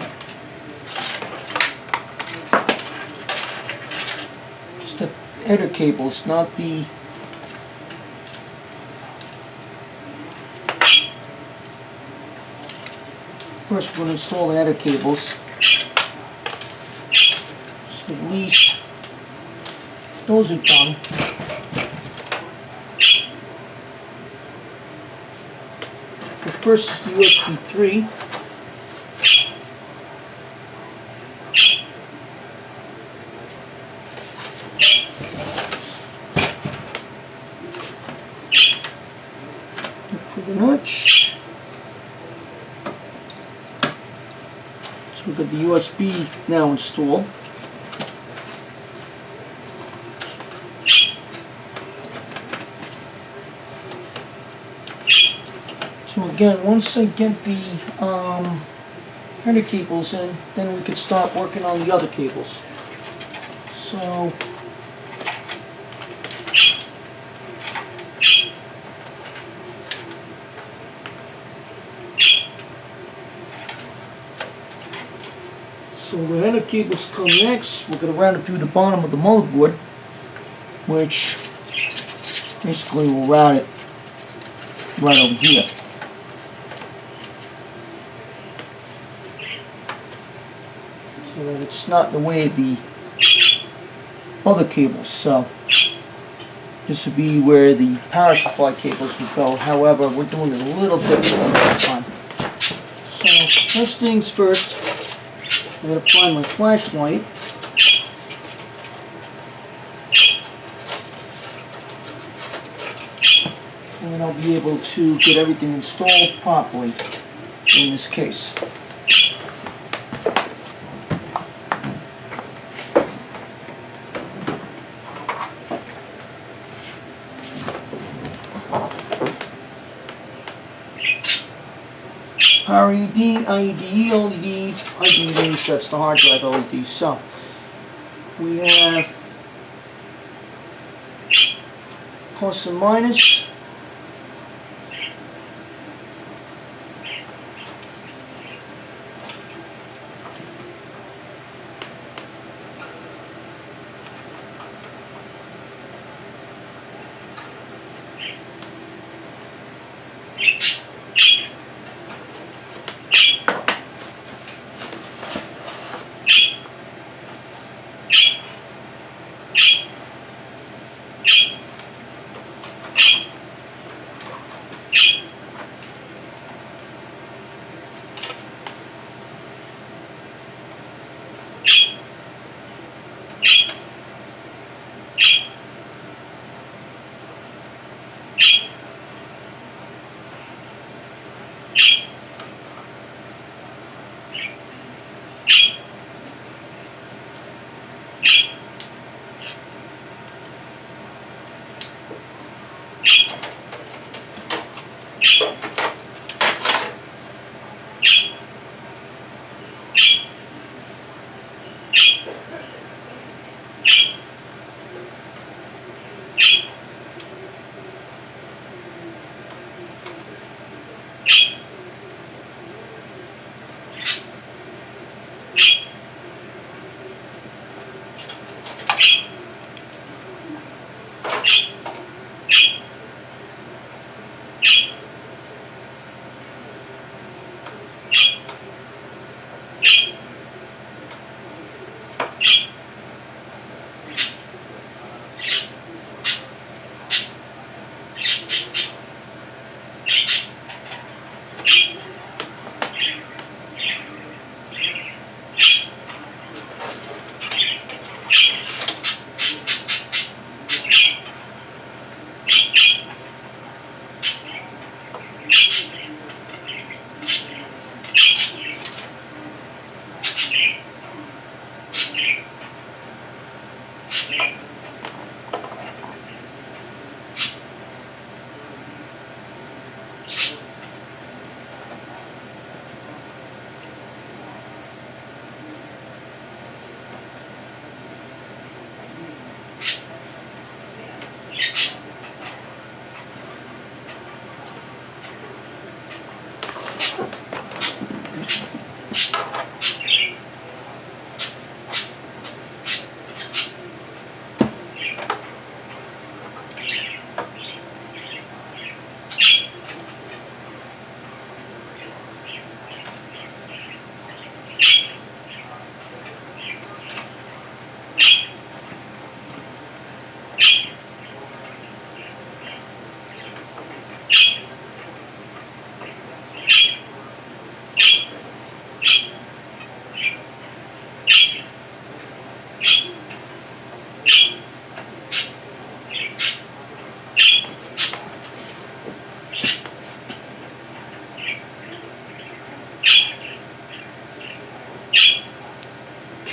Just the header cables, not the first we're going to install the header cables. Just at least those are done. First is the USB 3. Look for the notch. So we've got the USB now installed. So again, once I get the header cables in, then we can start working on the other cables. So the header cables come next. We're going to route it through the bottom of the motherboard, which basically will route it right over here. So that it's not in the way of the other cables. So this would be where the power supply cables would go. However, we're doing it a little differently this time. So first things first, I'm going to find my flashlight. And then I'll be able to get everything installed properly in this case. Power LED, IED, LED, IDE, that's the hard drive LED. So we have plus and minus.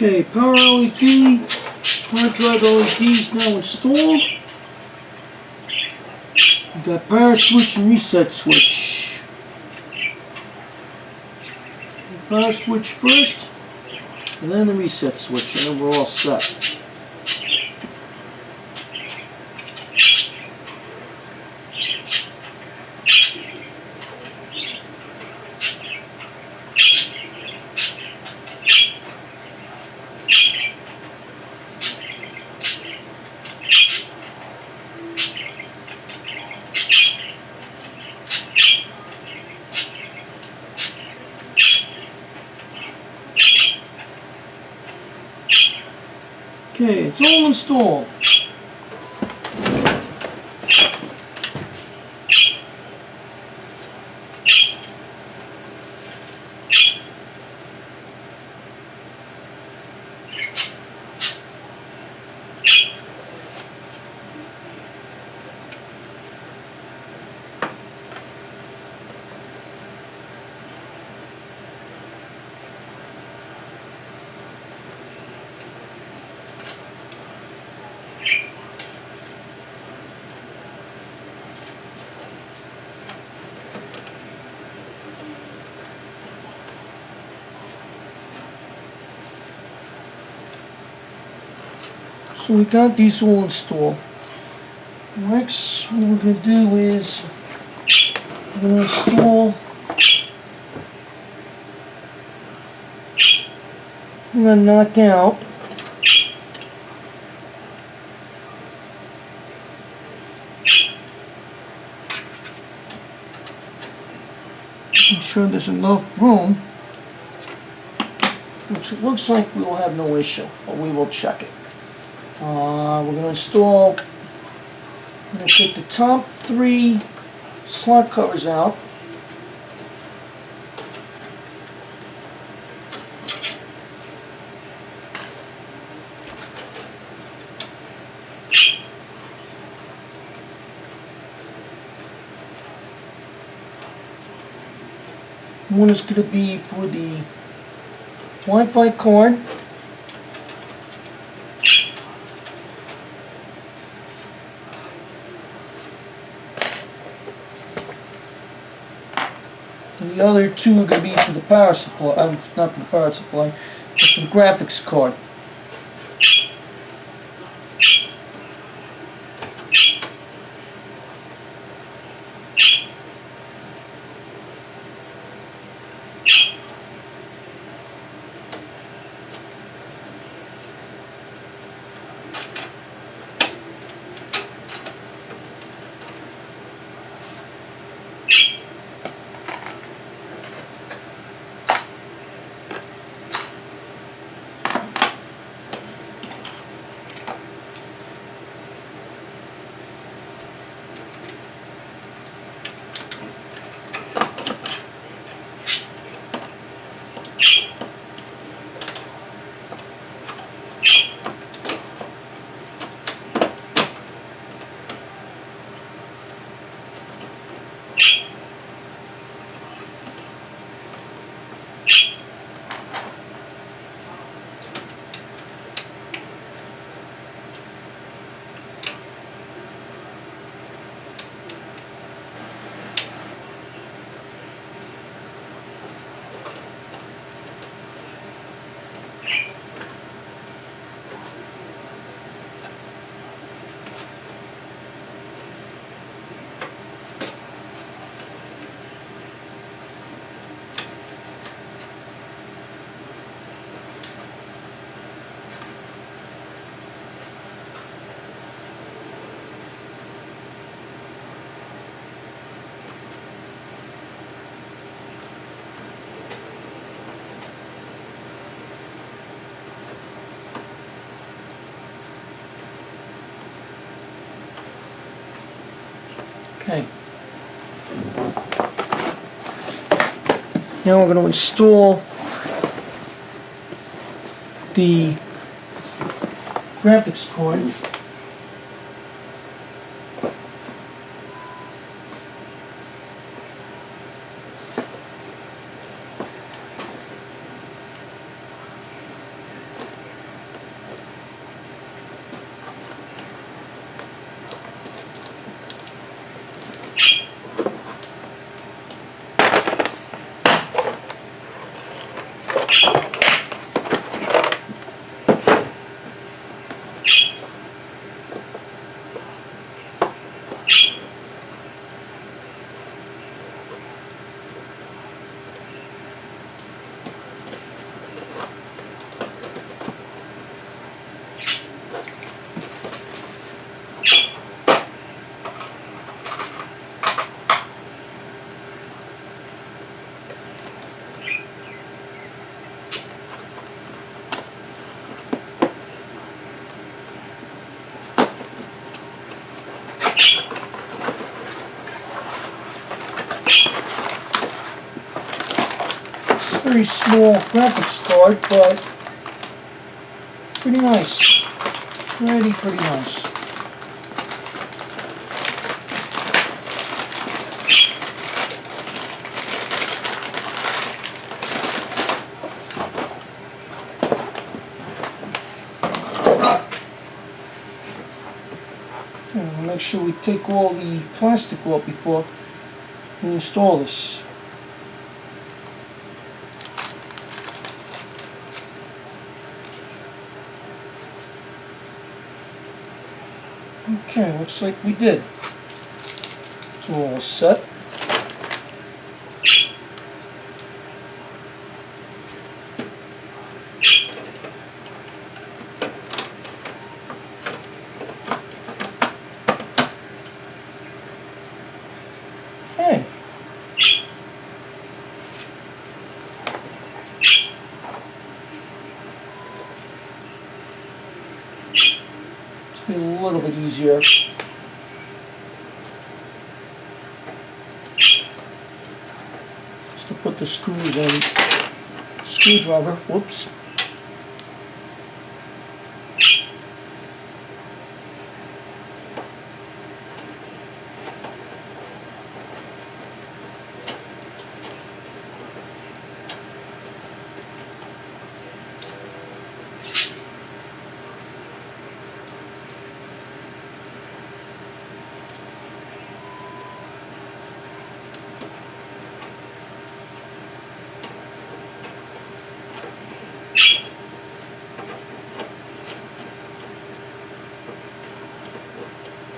Okay, power LED, hard drive LED is now installed. We got power switch and reset switch. Power switch first, and then the reset switch, and then we're all set. Okay, it's all installed. So we got these all installed. Next, what we're going to do is we're going to install. I'm going to knock out make sure there's enough room, which it looks like we will have no issue, but we will check it. We're going to install, I'm going to take the top 3 slot covers out. One is going to be for the Wi-Fi card. And the other 2 are going to be for the power supply, not for the power supply, but for the graphics card. Okay. Now we're going to install the graphics card. Very small graphics card, but pretty nice. Pretty nice. And make sure we take all the plastic off before we install this. Okay, looks like we did. It's all set. Okay. It's be a little bit easier. Just to put the screws in. Screwdriver, whoops.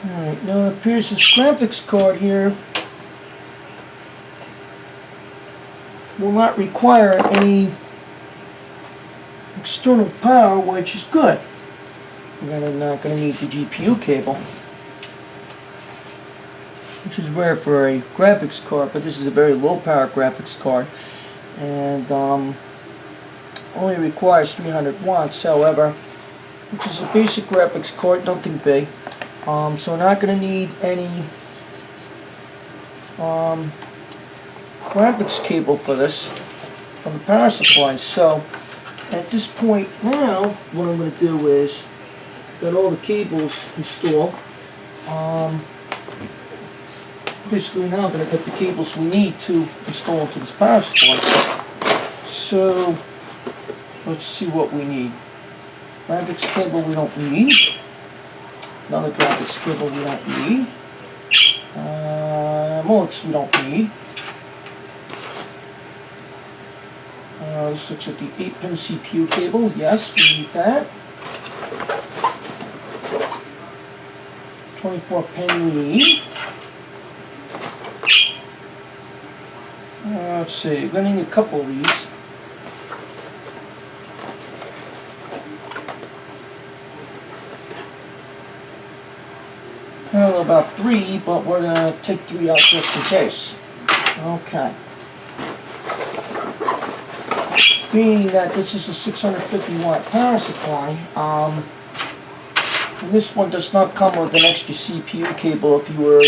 Alright, now it appears this graphics card here will not require any external power, which is good. We're not going to need the GPU cable, which is rare for a graphics card, but this is a very low power graphics card, and only requires 300 watts, however, which is a basic graphics card, nothing big. So we're not going to need any graphics cable for this from the power supply. So at this point now, what I'm going to do is get all the cables installed. Basically now I'm going to get the cables we need to install into this power supply. So let's see what we need. Graphics cable we don't need. Another graphics cable we don't need. Mullets we don't need. This looks like the 8-pin CPU cable. Yes, we need that. 24-pin we need. Let's see, we're going to need a couple of these. Well, about 3, but we're going to take 3 out just in case. Okay. Being that this is a 650 watt power supply, and this one does not come with an extra CPU cable if you were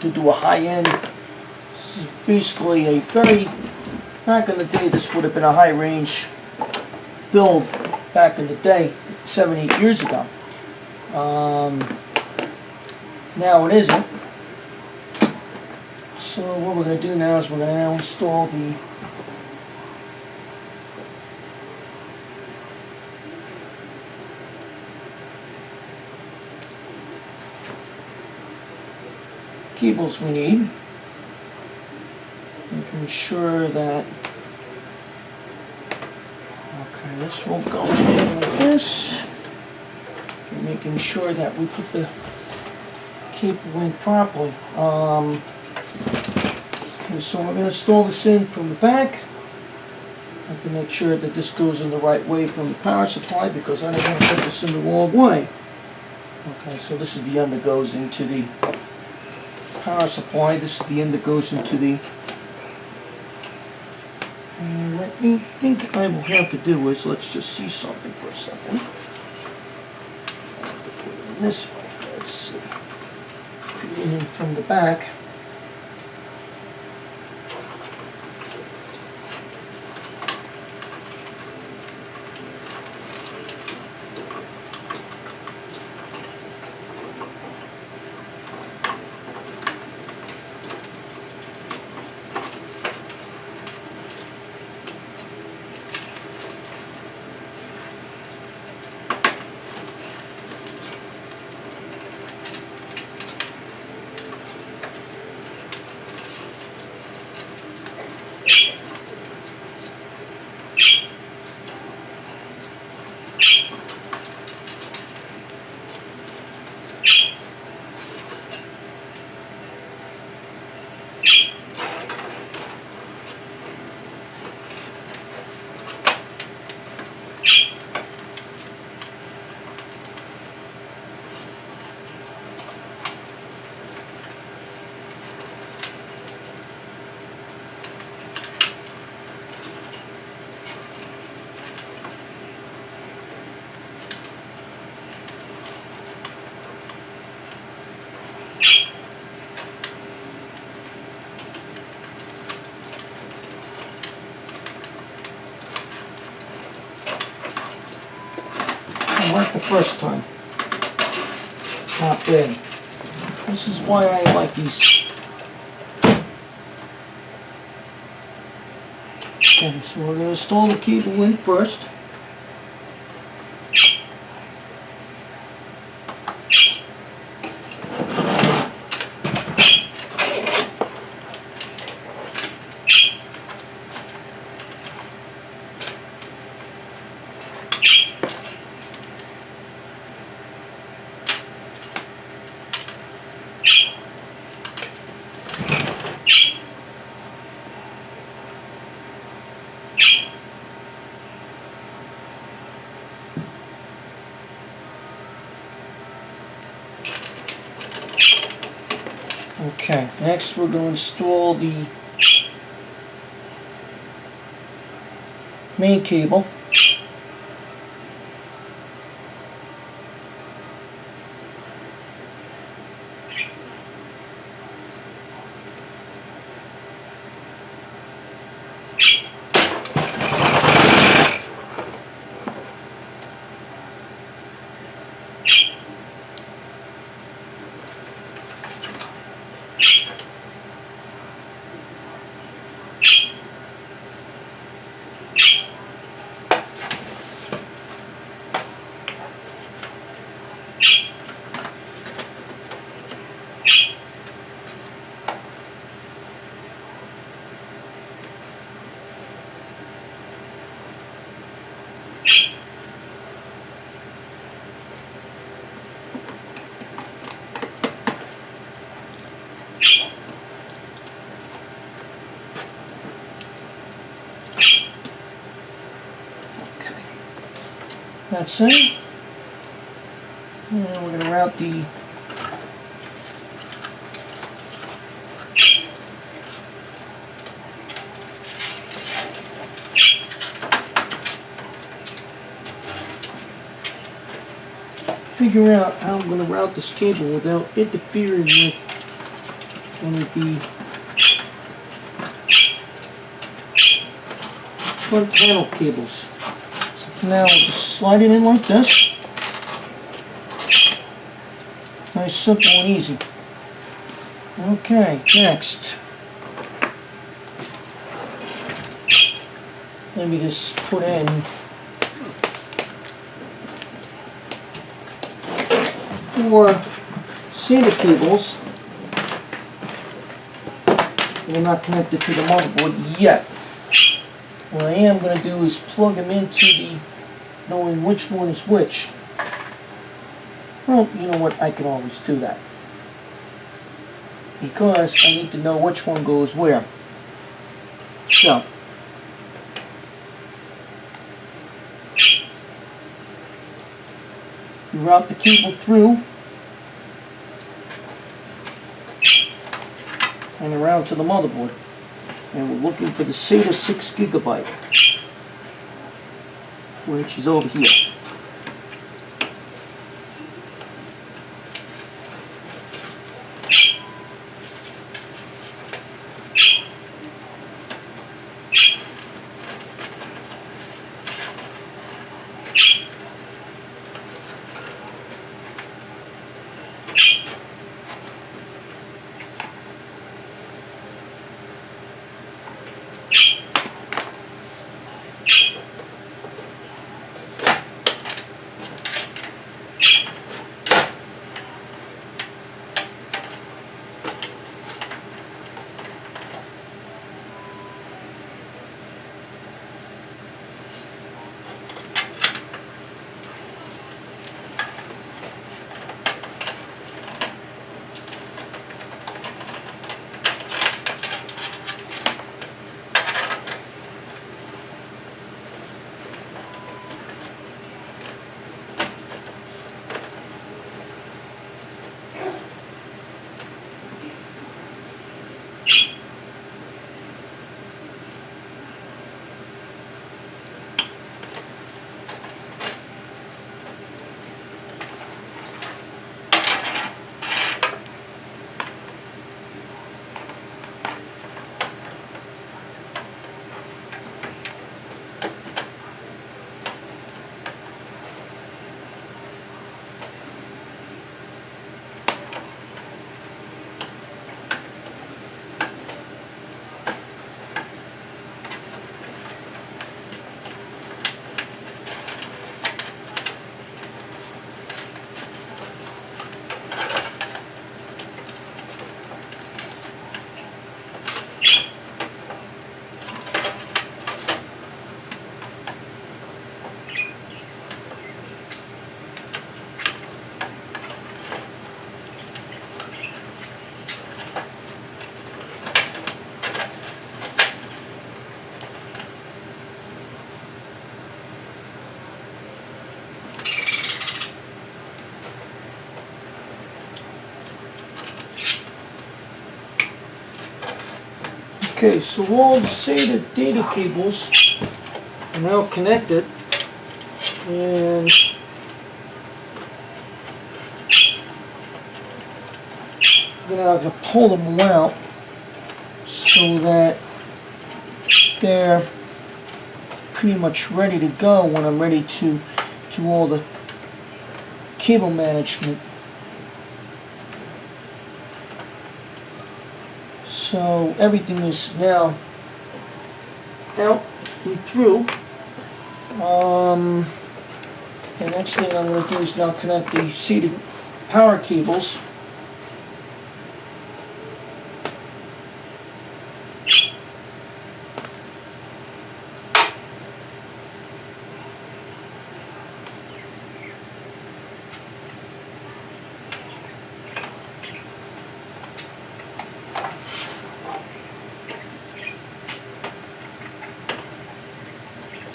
to do a high-end. This is basically a very, back in the day this would have been a high-range build back in the day, 7-8 years ago. Now it isn't. So what we're going to do now is we're going to now install the cables we need. Making sure that And this will go in like this. And making sure that we put the cable in properly. Okay, so we're going to install this in from the back. I have to make sure that this goes in the right way from the power supply because I don't want to put this in the wrong way. Okay, so this is the end that goes into the power supply. This is the end that goes into the... And what I think I will have to do is, let's just see something for a second. I have to put it in this way. Let's see. Put it in from the back. Worked the first time. Not bad. This is why I like these. Okay, so we're going to install the cable in first. Okay, next we're going to install the main cable. That's it. And we're going to route the figure out how I'm going to route this cable without interfering with any of the front panel cables. Now we'll just slide it in like this. Nice, simple, and easy. Okay, next. Let me just put in 4 SATA cables. They're not connected to the motherboard yet. what I am going to do is plug them into the, knowing which one is which. Well, you know what, I can always do that, because I need to know which one goes where. So, you route the cable through and around to the motherboard. And we're looking for the SATA 6GB, which is over here. Okay, so all the SATA data cables are now connected, and I'm going to pull them out so that they're pretty much ready to go when I'm ready to do all the cable management. So everything is now out and through. The next thing I'm going to do is now connect the seated power cables.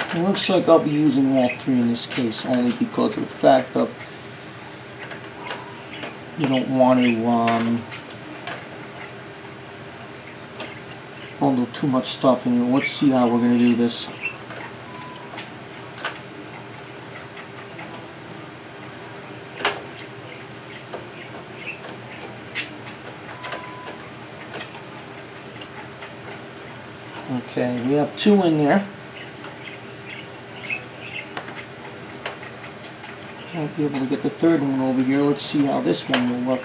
It looks like I'll be using all three in this case, only because of the fact of you don't want to bundle too much stuff in here. Let's see how we're going to do this. Okay, we have two in there. I'll be able to get the third one over here. Let's see how this one will look.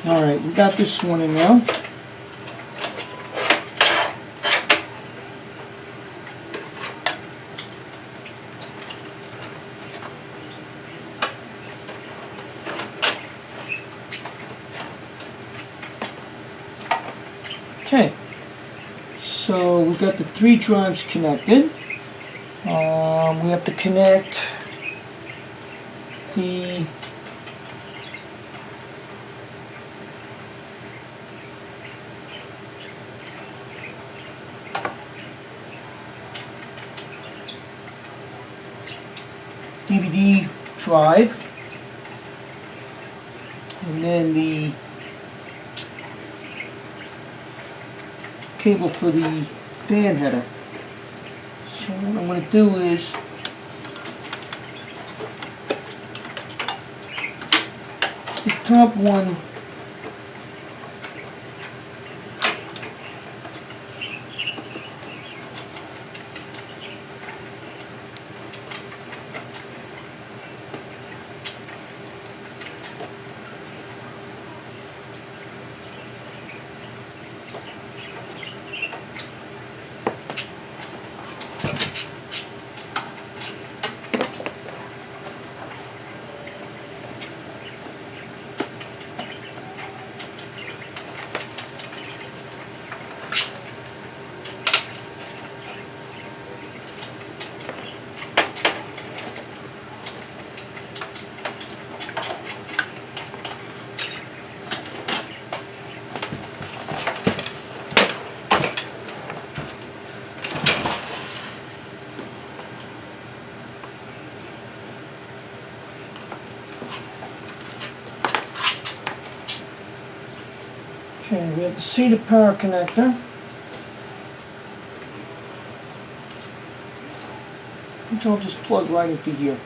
Alright, we got this one in now. Okay, so we got the 3 drives connected. We have to connect the DVD drive, and then the cable for the fan header. So what I'm going to do is the top one okay, we have the C to power connector, which I'll just plug right into here.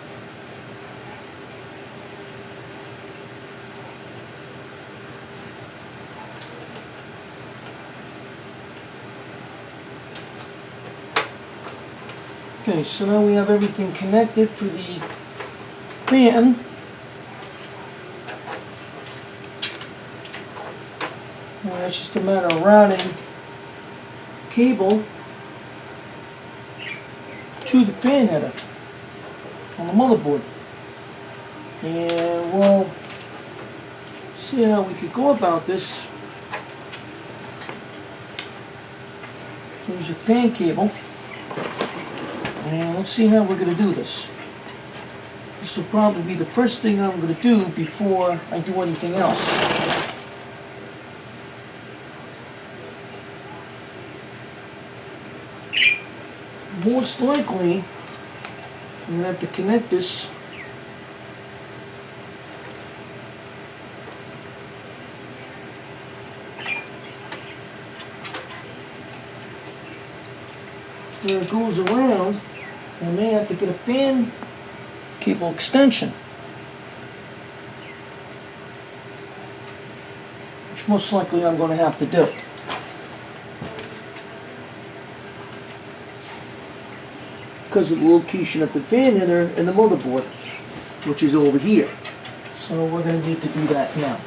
Okay, so now we have everything connected for the fan. Well, it's just a matter of routing cable to the fan header on the motherboard. And we'll see how we could go about this. So there's your fan cable. And let's see how we're going to do this. This will probably be the first thing I'm going to do before I do anything else. Most likely, I'm going to have to connect this where it goes around. I may have to get a fan cable extension, which most likely I'm going to have to do, because of the location of the fan header and the motherboard, which is over here. So we're going to need to do that now.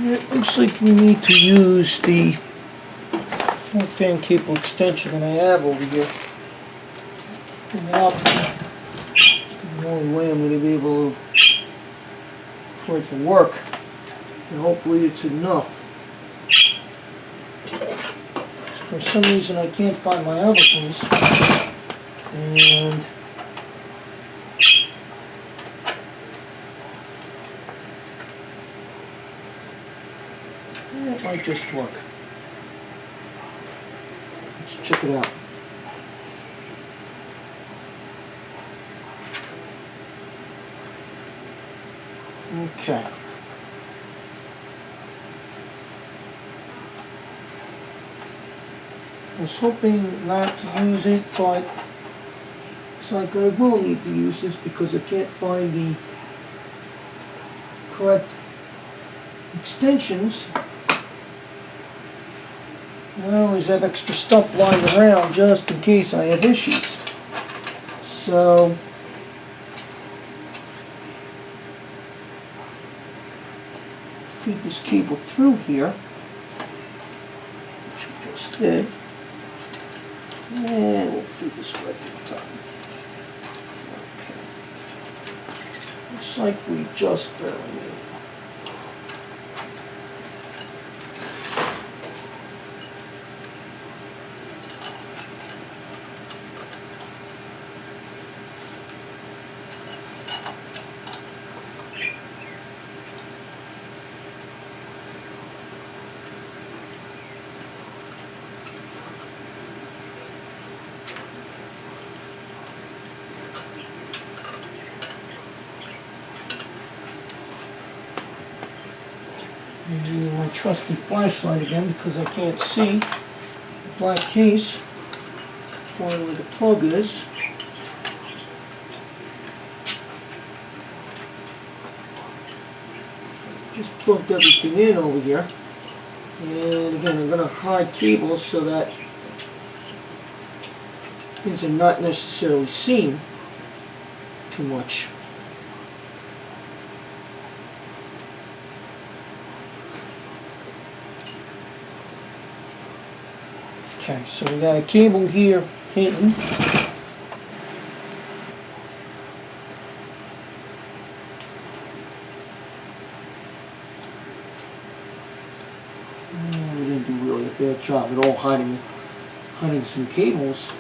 It looks like we need to use the fan cable extension that I have over here. And it's the only way I'm going to be able for it to work. And hopefully it's enough. For some reason I can't find my other ones. And it might just work. Let's check it out. Okay. I was hoping not to use it, but it's like I will need to use this because I can't find the correct extensions. I always have extra stuff lying around just in case I have issues. So feed this cable through here, which we just did, and we'll feed this right at the top. Okay. Looks like we just barely made it. I'm using my trusty flashlight again because I can't see the black case for where the plug is. Just plugged everything in over here. And again, I'm going to hide cables so that things are not necessarily seen too much. Okay, so we got a cable here hidden. We didn't do really a bad job at all hiding some cables.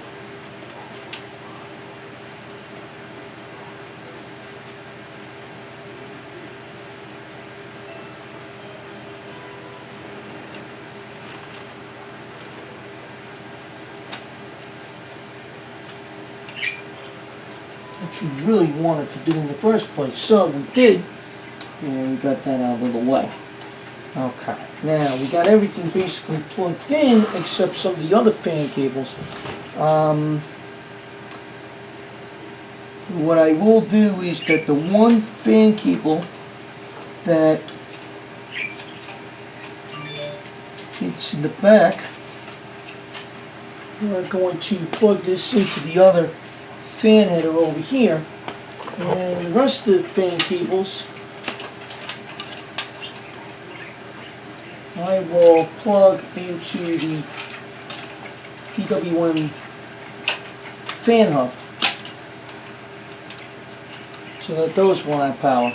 Which we really wanted to do in the first place, so we did, and we got that out of the way. Okay, now we got everything basically plugged in except some of the other fan cables. What I will do is that the one fan cable that it's in the back, we're going to plug this into the other fan header over here, and the rest of the fan cables I will plug into the PWM fan hub so that those will have power.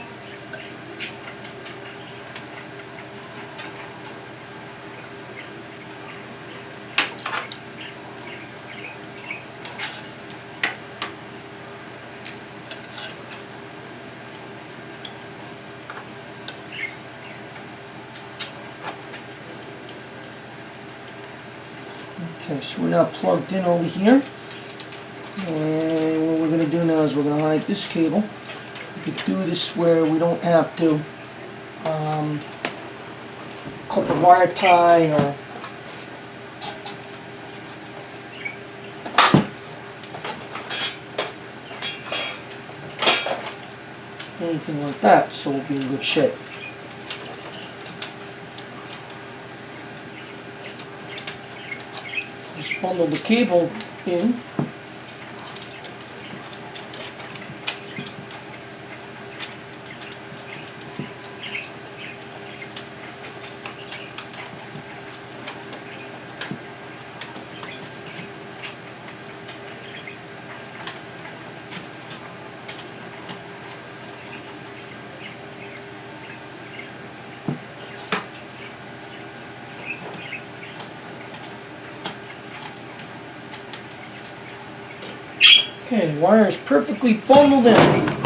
Okay, so we're now plugged in over here, and what we're going to do now is we're going to hide this cable. We can do this where we don't have to cut the wire tie or anything like that, so we'll be in good shape. Just bundle the cable in. Okay, the wire is perfectly bundled in.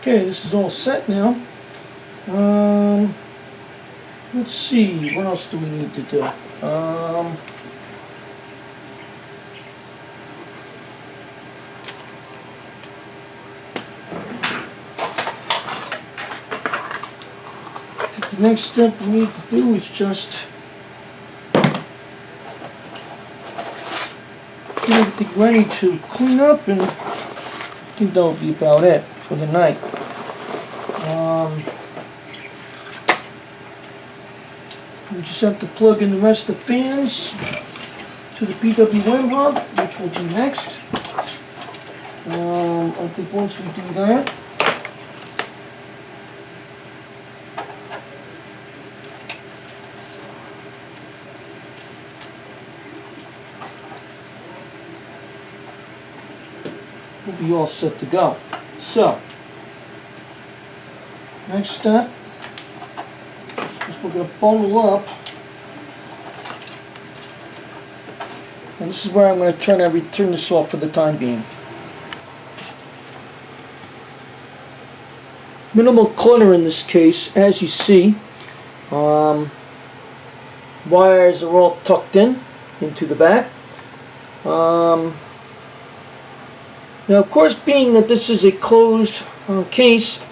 Okay, this is all set now. Let's see, what else do we need to do? The next step we need to do is just get everything ready to clean up, and I think that'll be about it for the night. We just have to plug in the rest of the fans to the PWM hub, which will be next. I think once we do that, we'll be all set to go. So, next step is we're going to bundle up, and this is where I'm going to turn this off for the time being. Minimal clutter in this case, as you see. Wires are all tucked in into the back. Now, of course, being that this is a closed case,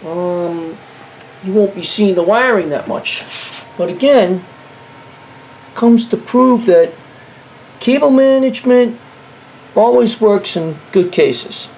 you won't be seeing the wiring that much. But again, comes to prove that cable management always works in good cases.